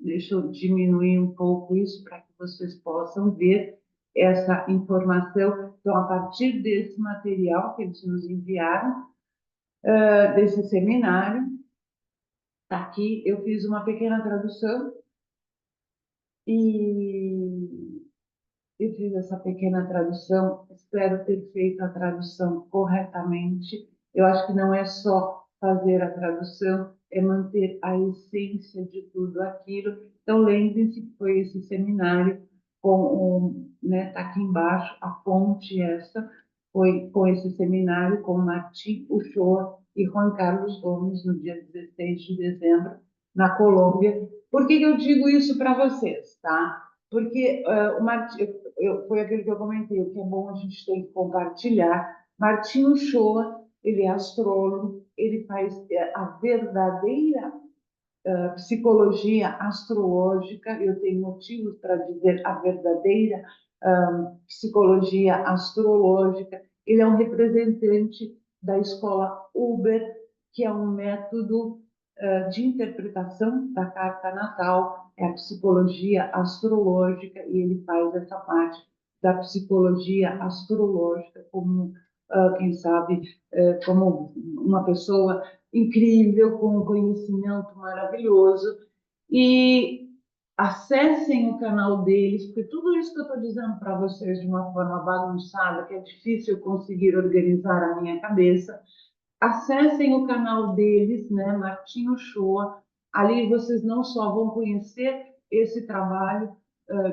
A: Deixa eu diminuir um pouco isso para que vocês possam ver essa informação. Então, a partir desse material que eles nos enviaram, desse seminário, tá aqui, eu fiz uma pequena tradução e eu fiz essa pequena tradução, espero ter feito a tradução corretamente. Eu acho que não é só fazer a tradução, é manter a essência de tudo aquilo. Então, lembrem-se que foi esse seminário né, tá aqui embaixo, a fonte essa, foi com esse seminário com Martim Uchoa e Juan Carlos Gomes, no dia 16 de dezembro, na Colômbia. Por que eu digo isso para vocês, tá? Porque o Martim, foi aquilo que eu comentei, o que é bom a gente tem que compartilhar. Martinho Shoa, ele é astrólogo, ele faz a verdadeira psicologia astrológica, eu tenho motivos para dizer a verdadeira psicologia astrológica. Ele é um representante da escola Uber, que é um método de interpretação da carta natal, é a psicologia astrológica, e ele faz essa parte da psicologia astrológica como, quem sabe, como uma pessoa incrível, com um conhecimento maravilhoso. E acessem o canal deles, porque tudo isso que eu estou dizendo para vocês de uma forma bagunçada, que é difícil conseguir organizar a minha cabeça, acessem o canal deles, né, Martinho Shoa. Ali vocês não só vão conhecer esse trabalho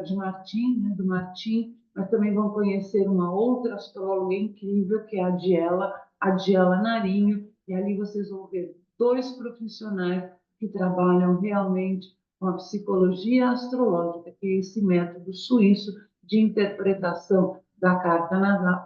A: de Martim, né, do Martim, mas também vão conhecer uma outra astróloga incrível, que é a Diela Narinho, e ali vocês vão ver dois profissionais que trabalham realmente com a psicologia astrológica, que é esse método suíço de interpretação da carta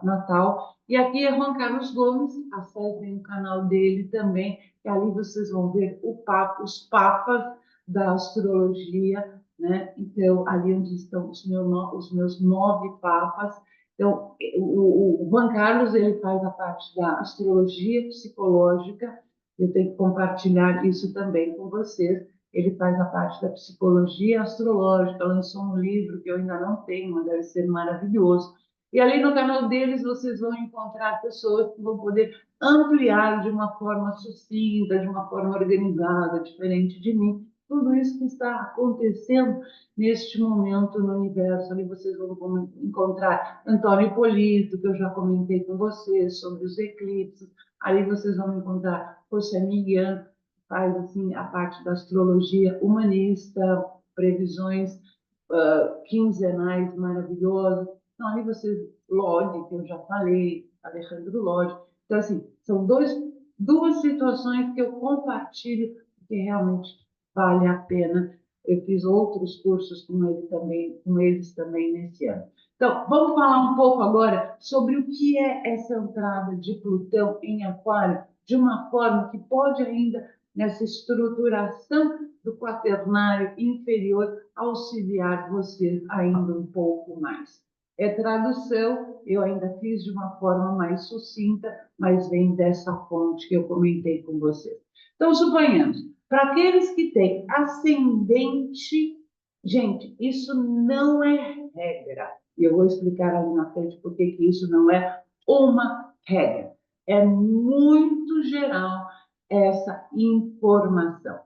A: natal. E aqui é Juan Carlos Gomes, acessem o canal dele também, que ali vocês vão ver os papas da astrologia, né? Então, ali onde estão os meus 9 papas. Então, o Juan Carlos, ele faz a parte da astrologia psicológica, eu tenho que compartilhar isso também com vocês. Ele faz a parte da psicologia astrológica, lançou um livro que eu ainda não tenho, mas deve ser maravilhoso. E ali no canal deles vocês vão encontrar pessoas que vão poder ampliar de uma forma sucinta, de uma forma organizada, diferente de mim, tudo isso que está acontecendo neste momento no universo. Ali vocês vão encontrar Antônio Hipólito, que eu já comentei com vocês, sobre os eclipses. Ali vocês vão encontrar José Miguel, faz assim a parte da astrologia humanista, previsões quinzenais maravilhosas. Então, aí vocês, Lodge, que eu já falei, Alexandre Lodge. Então, assim, são duas situações que eu compartilho, que realmente vale a pena. Eu fiz outros cursos com eles também nesse ano. Então, vamos falar um pouco agora sobre o que é essa entrada de Plutão em Aquário, de uma forma que pode ainda, nessa estruturação do quaternário inferior, auxiliar vocês ainda um pouco mais. É tradução, eu ainda fiz de uma forma mais sucinta, mas vem dessa fonte que eu comentei com vocês. Então, suponhamos, para aqueles que têm ascendente, gente, isso não é regra. E eu vou explicar ali na frente por que isso não é uma regra. É muito geral essa informação.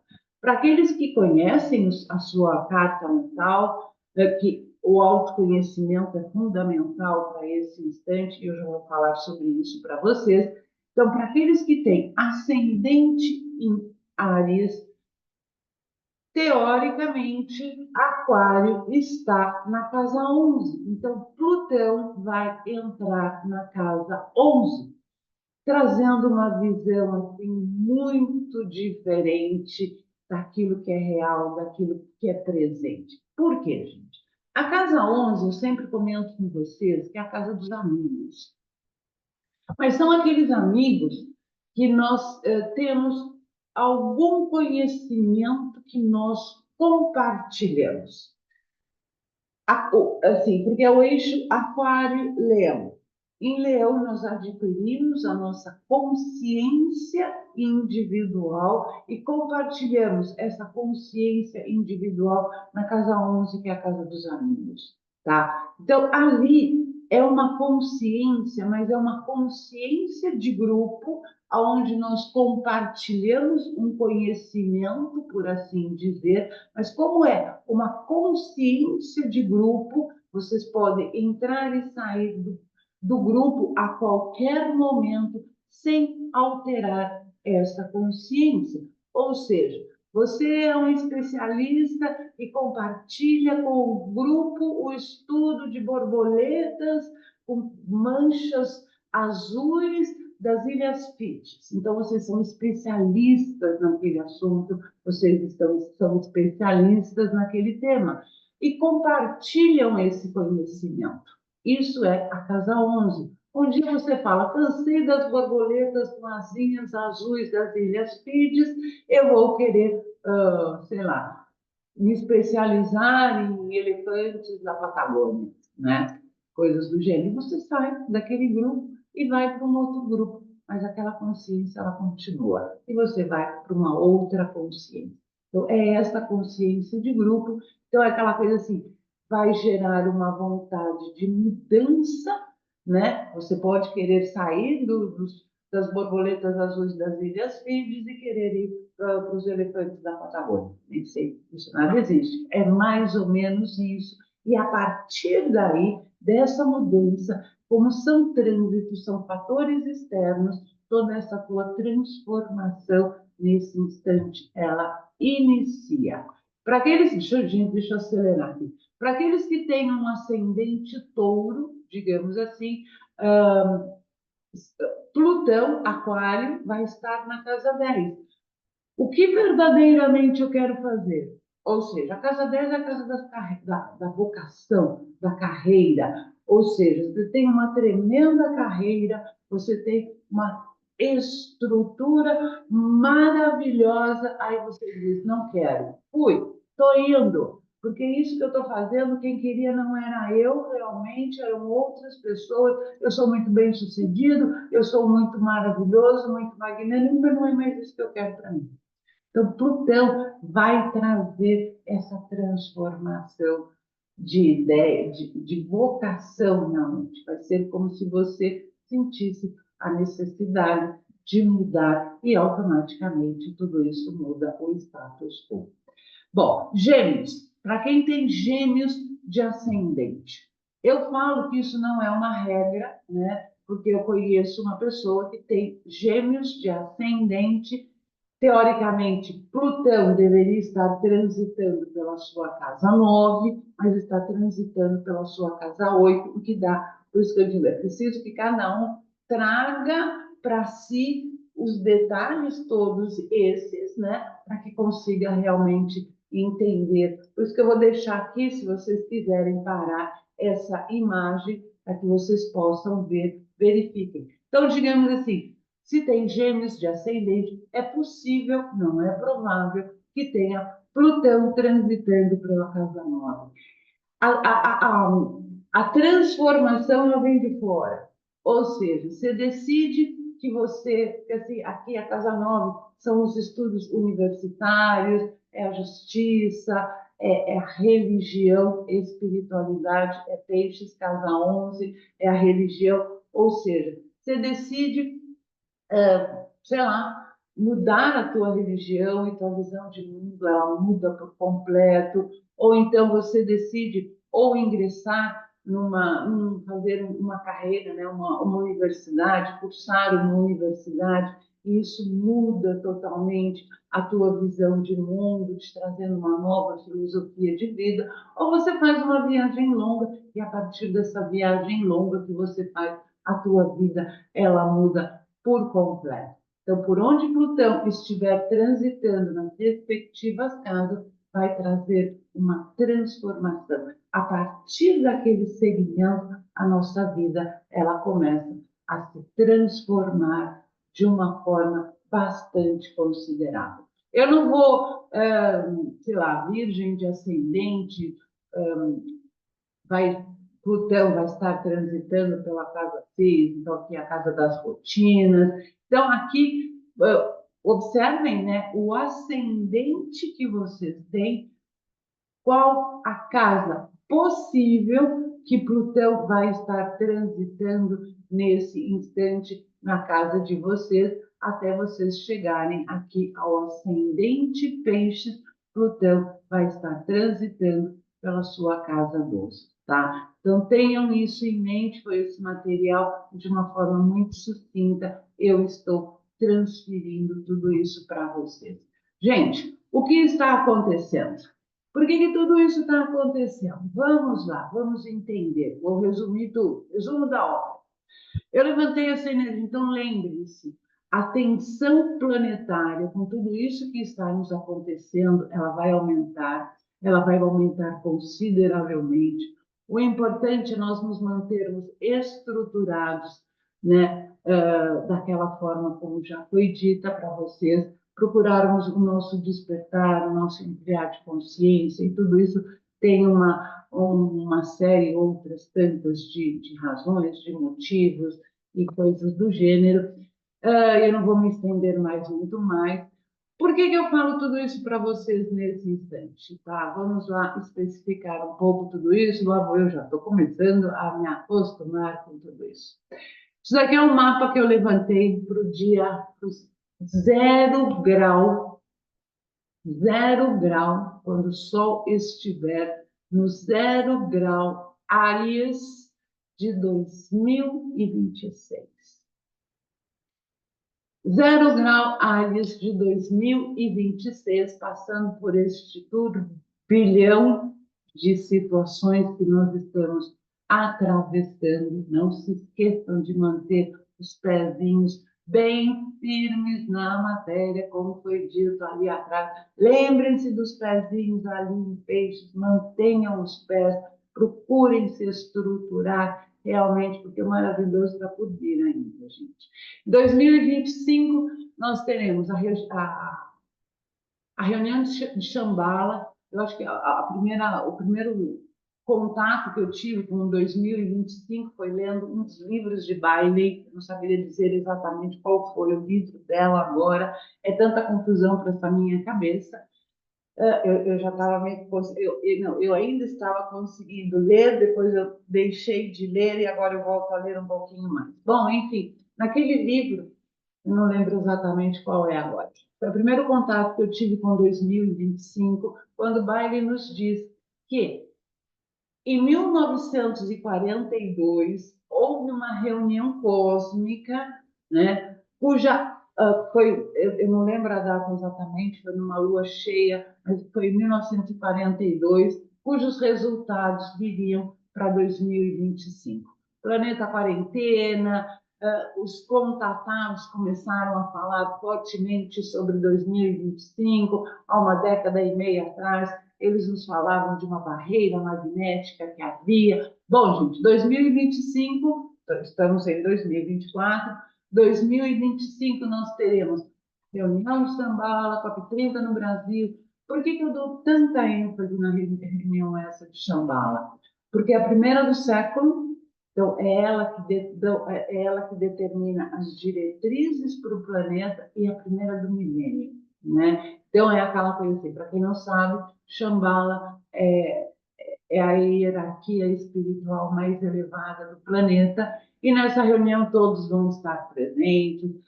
A: Para aqueles que conhecem a sua carta mental, que o autoconhecimento é fundamental para esse instante, e eu já vou falar sobre isso para vocês. Então, para aqueles que têm ascendente em Áries, teoricamente, Aquário está na casa 11. Então, Plutão vai entrar na casa 11, trazendo uma visão assim muito diferente daquilo que é real, daquilo que é presente. Por quê, gente? A casa 11, eu sempre comento com vocês, que é a casa dos amigos. Mas são aqueles amigos que nós temos algum conhecimento que nós compartilhamos. Assim, porque é o eixo Aquário-Leão. Em Leão, nós adquirimos a nossa consciência individual e compartilhamos essa consciência individual na casa 11, que é a casa dos amigos, tá? Então, ali é uma consciência, mas é uma consciência de grupo, onde nós compartilhamos um conhecimento, por assim dizer, mas como é uma consciência de grupo, vocês podem entrar e sair do grupo a qualquer momento sem alterar essa consciência. Ou seja, você é um especialista e compartilha com o grupo o estudo de borboletas com manchas azuis das Ilhas Fidji. Então, vocês são especialistas naquele assunto, são especialistas naquele tema e compartilham esse conhecimento. Isso é a casa 11. Um dia você fala, cansei das borboletas com asinhas azuis das Ilhas Fidji, eu vou querer, sei lá, me especializar em elefantes da Patagônia, né? Coisas do gênero. E você sai daquele grupo e vai para um outro grupo, mas aquela consciência ela continua e você vai para uma outra consciência. Então é essa consciência de grupo. Então é aquela coisa assim, vai gerar uma vontade de mudança, né? Você pode querer sair das borboletas azuis das Ilhas Fiji e querer ir para os elefantes da Patagônia. Nem sei, isso nada existe. É mais ou menos isso. E a partir daí, dessa mudança, como são trânsitos, são fatores externos, toda essa tua transformação, nesse instante, ela inicia. Para aqueles, deixa eu acelerar aqui. Para aqueles que têm um ascendente touro, digamos assim, Plutão, Aquário, vai estar na casa 10. O que verdadeiramente eu quero fazer? Ou seja, a casa 10 é a casa da vocação, da carreira. Ou seja, você tem uma tremenda carreira, você tem uma estrutura maravilhosa, aí você diz, não quero, fui, estou indo, porque isso que eu estou fazendo, quem queria não era eu realmente, eram outras pessoas, eu sou muito bem sucedido, eu sou muito maravilhoso, muito magnânimo, mas não é mais isso que eu quero para mim. Então, Plutão vai trazer essa transformação de ideia, de vocação, realmente. Vai ser como se você sentisse a necessidade de mudar e automaticamente tudo isso muda o status quo. Bom, Gêmeos. Para quem tem Gêmeos de ascendente, eu falo que isso não é uma regra, né? Porque eu conheço uma pessoa que tem Gêmeos de ascendente. Teoricamente, Plutão deveria estar transitando pela sua casa 9, mas está transitando pela sua casa 8, o que dá, por isso que eu digo, é preciso que cada um traga para si os detalhes todos esses, né, para que consiga realmente entender. Por isso que eu vou deixar aqui, se vocês quiserem parar essa imagem, para que vocês possam ver, verifiquem. Então, digamos assim, se tem Gêmeos de ascendente, é possível, não é provável, que tenha Plutão transitando pela casa 9. A, a, a, a transformação não vem de fora. Ou seja, você decide que você, que assim, aqui a casa 9 são os estudos universitários, é a justiça, é a religião, espiritualidade, é peixes, casa 11, é a religião. Ou seja, você decide sei lá, mudar a tua religião e tua visão de mundo, ela muda por completo, ou então você decide ou ingressar fazer uma carreira, né, uma universidade, cursar uma universidade, e isso muda totalmente a tua visão de mundo, te trazendo uma nova filosofia de vida, ou você faz uma viagem longa e a partir dessa viagem longa que você faz, a tua vida, ela muda por completo. Então, por onde Plutão estiver transitando nas respectivas casas, vai trazer uma transformação. A partir daquele segmento, a nossa vida ela começa a se transformar de uma forma bastante considerável. Eu não vou, sei lá, Virgem de ascendente, vai Plutão vai estar transitando pela casa 6, então aqui é a casa das rotinas. Então, aqui, observem, né, o ascendente que vocês têm, qual a casa possível que Plutão vai estar transitando nesse instante na casa de vocês, até vocês chegarem aqui ao ascendente Peixes, Plutão vai estar transitando pela sua casa 12, tá? Então tenham isso em mente, foi esse material de uma forma muito sucinta, eu estou transferindo tudo isso para vocês. Gente, o que está acontecendo? Por que tudo isso está acontecendo? Vamos lá, vamos entender. Vou resumir tudo. Resumo da obra. Eu levantei essa energia, então lembre-se, a tensão planetária, com tudo isso que está nos acontecendo, ela vai aumentar consideravelmente. O importante é nós nos mantermos estruturados, né, daquela forma como já foi dita para vocês, procurarmos o nosso despertar, o nosso ampliar de consciência, e tudo isso tem uma série, outras tantas de razões, de motivos e coisas do gênero. Eu não vou me estender mais, muito mais. Por que eu falo tudo isso para vocês nesse instante? Tá? Vamos lá especificar um pouco tudo isso. Lá vou eu já estou começando a me acostumar com tudo isso. Isso daqui é um mapa que eu levantei para o dia 0 grau, 0 grau, quando o Sol estiver no 0 grau Áries de 2026. 0 grau Áries de 2026, passando por este turbilhão de situações que nós estamos atravessando. Não se esqueçam de manter os pezinhos bem firmes na matéria, como foi dito ali atrás. Lembrem-se dos pezinhos ali em peixes, mantenham os pés, procurem se estruturar realmente, porque o maravilhoso está por vir ainda, gente. Em 2025, nós teremos a reunião de Shambhala. Eu acho que o primeiro contato que eu tive com 2025 foi lendo uns livros de Bailey. Eu não saberia dizer exatamente qual foi o livro dela agora. É tanta confusão para essa minha cabeça. Eu já estava meio. Não, eu ainda estava conseguindo ler, depois eu deixei de ler e agora eu volto a ler um pouquinho mais. Bom, enfim, naquele livro, eu não lembro exatamente qual é agora. Foi o primeiro contato que eu tive com 2025, quando Bailey nos diz que em 1942 houve uma reunião cósmica, né, cuja eu não lembro a data exatamente, foi numa lua cheia, mas foi em 1942, cujos resultados viriam para 2025. Planeta quarentena, os contatados começaram a falar fortemente sobre 2025, há uma década e meia atrás, eles nos falavam de uma barreira magnética que havia. Bom, gente, 2025, estamos em 2024, 2025 nós teremos reunião de Shambhala, COP30 no Brasil. Por que eu dou tanta ênfase na reunião essa de Shambhala? Porque é a primeira do século, então é ela que determina as diretrizes para o planeta e a primeira do milênio, né? Então é aquela coisa assim, para quem não sabe, Shambhala é a hierarquia espiritual mais elevada do planeta, e nessa reunião todos vão estar presentes,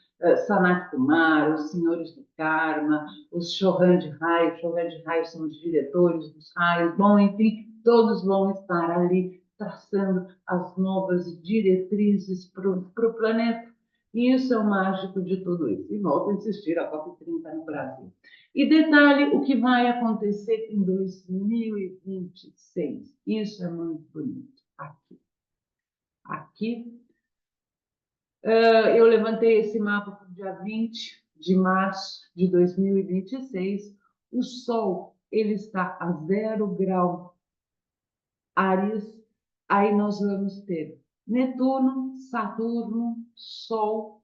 A: Sanat Kumara, os senhores do karma, os Chohan de raio são os diretores dos raios, bom, enfim, todos vão estar ali traçando as novas diretrizes para o planeta. E isso é o mágico de tudo isso. E volto a insistir, a COP30 no Brasil. E detalhe o que vai acontecer em 2026. Isso é muito bonito. Aqui, eu levantei esse mapa para o dia 20 de março de 2026. O Sol ele está a 0 grau Áries. Aí nós vamos ter Netuno, Saturno, Sol.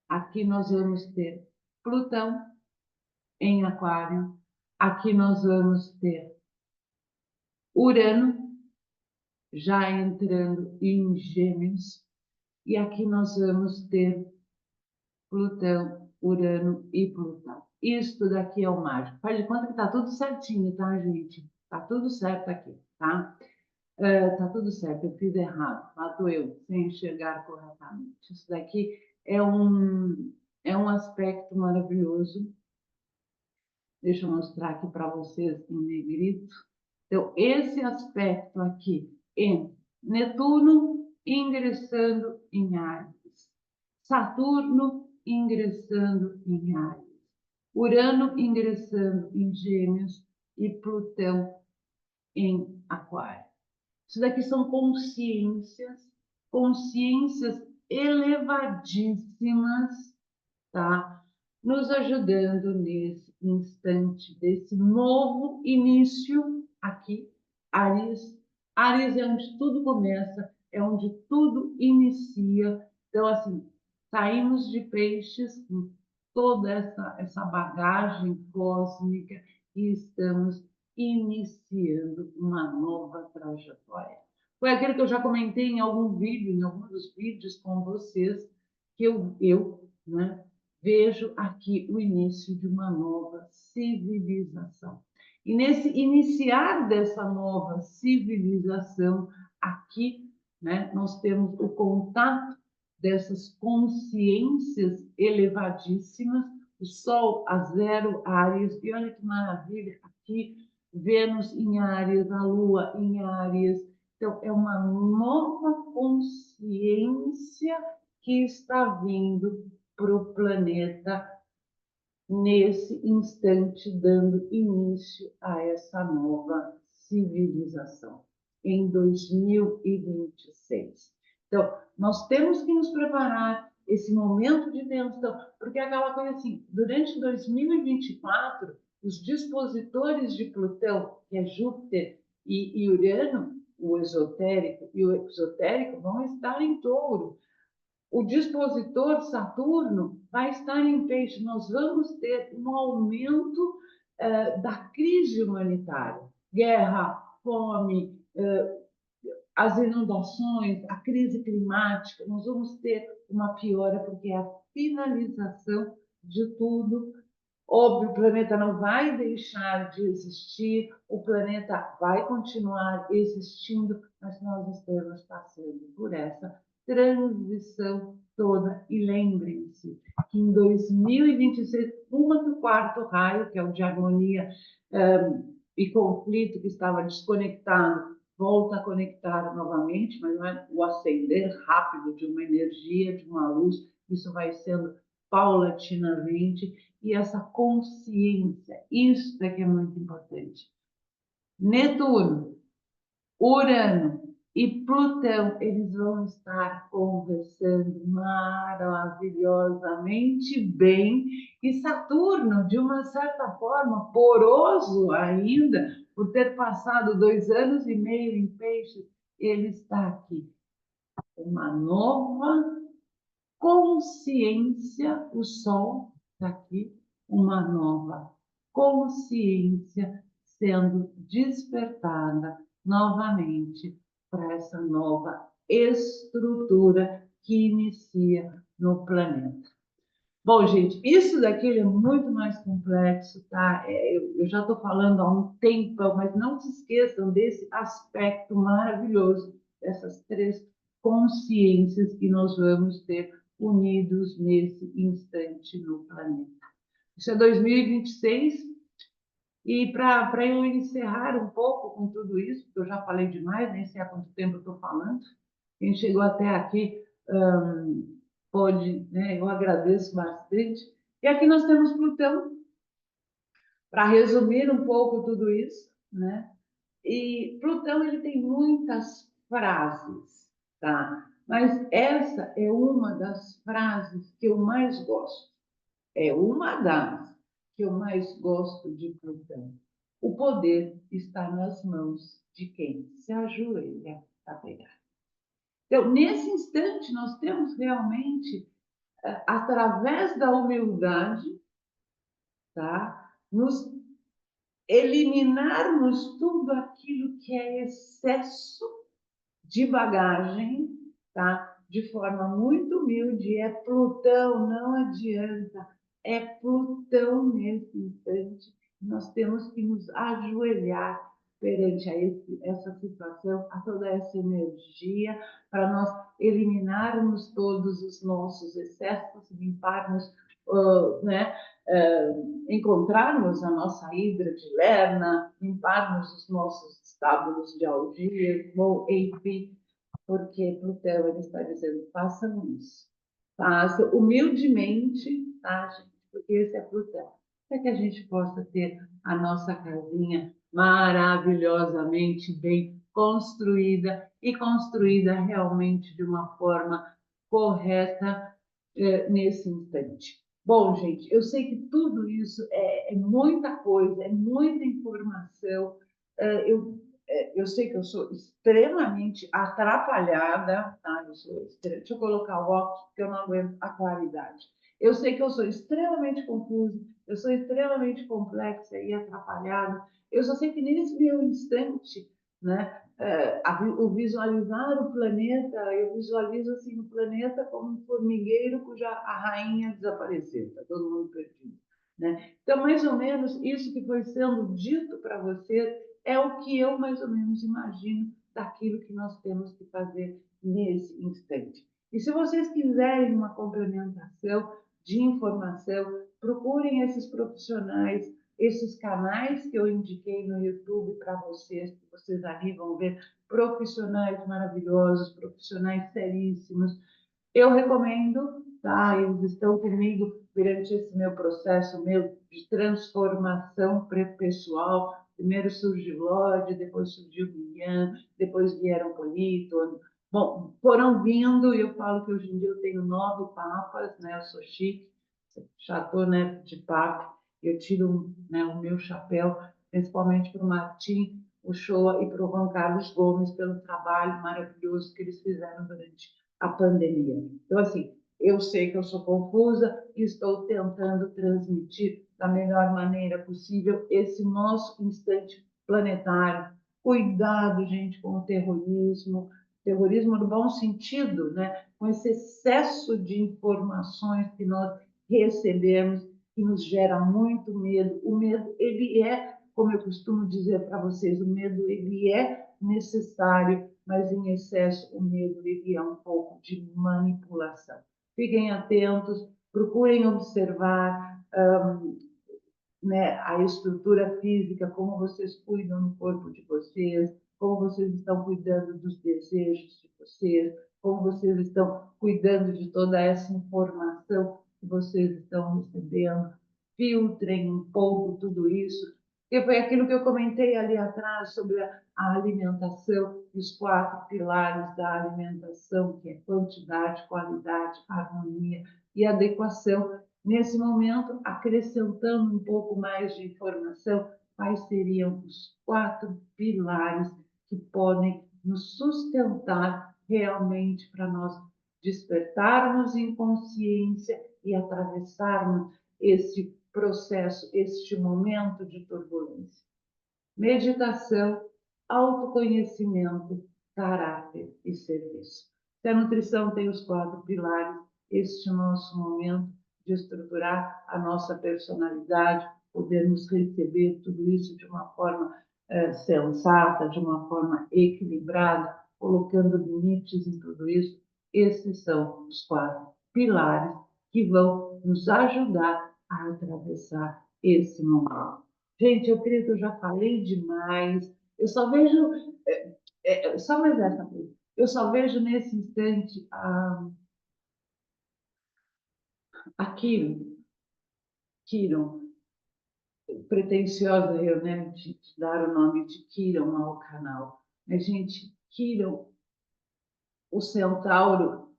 A: Aqui nós vamos ter Plutão em Aquário. Aqui nós vamos ter Urano, já entrando em Gêmeos. E aqui nós vamos ter Plutão, Urano e Plutão. Isso daqui é o mágico. Faz de conta que está tudo certinho, tá, gente? Está tudo certo aqui, tá? Tá tudo certo, eu fiz errado. Mato eu, sem enxergar corretamente. Isso daqui é um aspecto maravilhoso. Deixa eu mostrar aqui para vocês em negrito. Então, esse aspecto aqui em Netuno ingressando em Áries, Saturno ingressando em Áries, Urano ingressando em Gêmeos e Plutão em Aquário. Isso daqui são consciências elevadíssimas, tá? Nos ajudando nesse instante desse novo início aqui, Áries. Áries é onde tudo começa, é onde tudo inicia. Então, assim, saímos de peixes com toda essa bagagem cósmica e estamos iniciando uma nova trajetória. Foi aquilo que eu já comentei em algum vídeo, em alguns dos vídeos com vocês, que né, vejo aqui o início de uma nova civilização. E nesse iniciar dessa nova civilização, aqui né? Nós temos o contato dessas consciências elevadíssimas, o Sol a 0 Áries, e olha que maravilha, aqui Vênus em Áries, a Lua em Áries. Então, é uma nova consciência que está vindo para o planeta nesse instante, dando início a essa nova civilização, em 2026. Então, nós temos que nos preparar esse momento de tensão, porque é aquela coisa assim, durante 2024, os dispositores de Plutão, que é Júpiter e Urano, o esotérico e o exotérico, vão estar em Touro. O dispositor Saturno vai estar em Peixe. Nós vamos ter um aumento da crise humanitária, guerra, fome, as inundações, a crise climática. Nós vamos ter uma piora porque é a finalização de tudo. Óbvio, o planeta não vai deixar de existir, o planeta vai continuar existindo, mas nós estamos passando por essa transição toda. E lembrem-se que em 2026, uma do quarto raio, que é o de harmonia e conflito, que estava desconectado, volta a conectar novamente, mas não é o acender rápido de uma energia, de uma luz, isso vai sendo paulatinamente, e essa consciência, isso é que é muito importante. Netuno, Urano e Plutão, eles vão estar conversando maravilhosamente bem, e Saturno, de uma certa forma, poroso ainda, por ter passado 2 anos e meio em Peixes, ele está aqui. Uma nova consciência, o Sol está aqui, uma nova consciência sendo despertada novamente para essa nova estrutura que inicia no planeta. Bom, gente, isso daqui é muito mais complexo, tá? Eu já estou falando há um tempo, mas não se esqueçam desse aspecto maravilhoso, dessas 3 consciências que nós vamos ter unidos nesse instante no planeta. Isso é 2026, e para eu encerrar um pouco com tudo isso, porque eu já falei demais, nem sei há quanto tempo eu estou falando, quem chegou até aqui pode, né, eu agradeço bastante. E aqui nós temos Plutão, para resumir um pouco tudo isso, né? E Plutão ele tem muitas frases, tá? Mas essa é uma das frases que eu mais gosto. É uma das que eu mais gosto de Plutão. O poder está nas mãos de quem se ajoelha a pegar. Então, nesse instante, nós temos realmente, através da humildade, tá? Nos eliminarmos tudo aquilo que é excesso de bagagem, tá? De forma muito humilde. É Plutão, não adianta. É Plutão nesse instante. Nós temos que nos ajoelhar perante essa situação, a toda essa energia, para nós eliminarmos todos os nossos excessos, limparmos, né? Encontrarmos a nossa hidra de Lerna, limparmos os nossos estábulos de algias, ou enfim, porque Plutão ele está dizendo, façam isso. Façam humildemente, tá, gente? Porque esse é Plutão. Para que a gente possa ter a nossa casinha maravilhosamente bem construída e construída realmente de uma forma correta nesse instante. Bom, gente, eu sei que tudo isso é muita coisa, é muita informação. Eu sei que eu sou extremamente atrapalhada, tá? Deixa eu colocar o óculos, porque eu não aguento a claridade. Eu sei que eu sou extremamente confusa, eu sou extremamente complexa e atrapalhada. Eu só sei que nesse meu instante, né, o visualizar o planeta, eu visualizo assim o planeta como um formigueiro cuja a rainha desapareceu, está todo mundo perdido, né? Então, mais ou menos isso que foi sendo dito para vocês é o que eu mais ou menos imagino daquilo que nós temos que fazer nesse instante. E se vocês quiserem uma complementação de informação, procurem esses profissionais, esses canais que eu indiquei no YouTube para vocês, que vocês ali vão ver profissionais maravilhosos, profissionais seríssimos. Eu recomendo, tá? Eles estão comigo durante esse meu processo meu de transformação pessoal. Primeiro surgiu Lorde, depois surgiu Guian, depois vieram Polito. Bom, foram vindo, e eu falo que hoje em dia eu tenho 9 papas, né? Eu sou chique, já estou, né, de papa. Eu tiro, né, o meu chapéu, principalmente para o Martim Uchoa e para o Juan Carlos Gomes, pelo trabalho maravilhoso que eles fizeram durante a pandemia. Então, assim, eu sei que eu sou confusa e estou tentando transmitir da melhor maneira possível esse nosso instante planetário. Cuidado, gente, com o terrorismo no bom sentido, né? Com esse excesso de informações que nós recebemos, que nos gera muito medo. O medo, ele é, como eu costumo dizer para vocês, o medo, ele é necessário, mas em excesso o medo, ele é um pouco de manipulação. Fiquem atentos, procurem observar né, a estrutura física, como vocês cuidam do corpo de vocês, como vocês estão cuidando dos desejos de vocês, como vocês estão cuidando de toda essa informação que vocês estão recebendo. Filtrem um pouco tudo isso, que foi aquilo que eu comentei ali atrás sobre a alimentação e os 4 pilares da alimentação, que é quantidade, qualidade, harmonia e adequação. Nesse momento, acrescentando um pouco mais de informação, quais seriam os 4 pilares que podem nos sustentar realmente para nós despertarmos em consciência e atravessarmos esse processo, este momento de turbulência. Meditação, autoconhecimento, caráter e serviço. Se a nutrição tem os 4 pilares, este é o nosso momento de estruturar a nossa personalidade, podermos receber tudo isso de uma forma sensata, de uma forma equilibrada, colocando limites em tudo isso. Esses são os 4 pilares que vão nos ajudar a atravessar esse momento. Gente, eu creio que eu já falei demais. Eu só vejo, só mais essa coisa. Eu só vejo nesse instante a Kiron, pretensiosa eu, né, de dar o nome de Kiron ao canal. Mas, gente, Kiron, o centauro,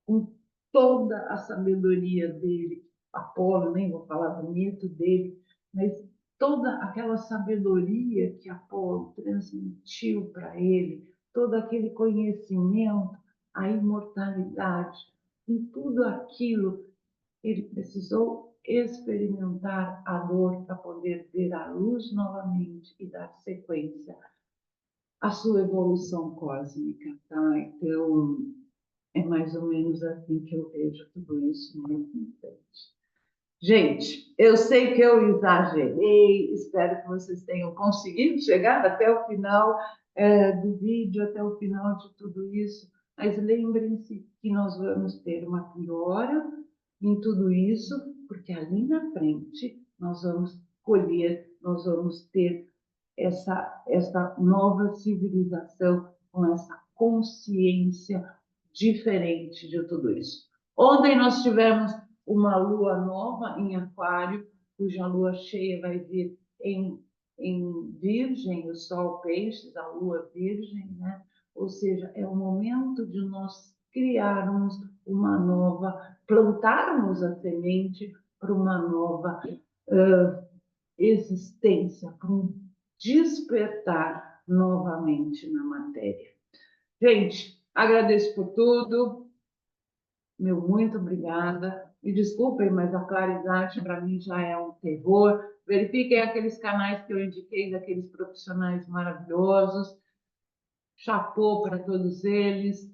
A: com toda a sabedoria dele, Apolo, nem vou falar do mito dele, mas toda aquela sabedoria que Apolo transmitiu para ele, todo aquele conhecimento, a imortalidade, em tudo aquilo, ele precisou experimentar a dor para poder ver a luz novamente e dar sequência à sua evolução cósmica, tá? Então, é mais ou menos assim que eu vejo tudo isso nesse instante. Gente, eu sei que eu exagerei, espero que vocês tenham conseguido chegar até o final do vídeo, até o final de tudo isso, mas lembrem-se que nós vamos ter uma piora em tudo isso, porque ali na frente nós vamos colher, nós vamos ter essa nova civilização com essa consciência diferente de tudo isso. Ontem nós tivemos uma lua nova em Aquário, cuja lua cheia vai vir em Virgem, o Sol Peixes, a lua Virgem, né? Ou seja, é o momento de nós criarmos uma nova, plantarmos a semente para uma nova existência, para um despertar novamente na matéria. Gente, agradeço por tudo. Meu muito obrigada. Me desculpem, mas a claridade para mim já é um terror. Verifiquem aqueles canais que eu indiquei, daqueles profissionais maravilhosos. Chapô para todos eles.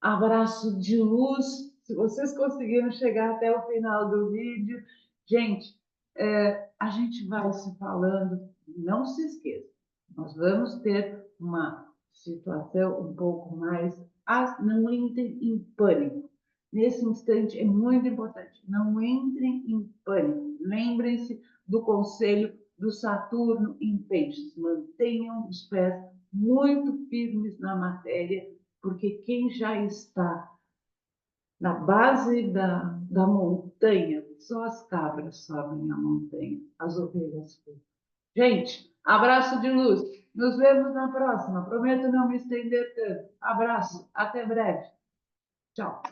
A: Abraço de luz. Se vocês conseguiram chegar até o final do vídeo, gente, a gente vai se falando. Não se esqueça, nós vamos ter uma situação um pouco mais não entrem em pânico. Nesse instante é muito importante, não entrem em pânico. Lembrem-se do conselho do Saturno em Peixes, mantenham os pés muito firmes na matéria, porque quem já está na base da montanha, só as cabras sobem a montanha, as ovelhas ficam. Gente, abraço de luz. Nos vemos na próxima. Prometo não me estender tanto. Abraço. Até breve. Tchau.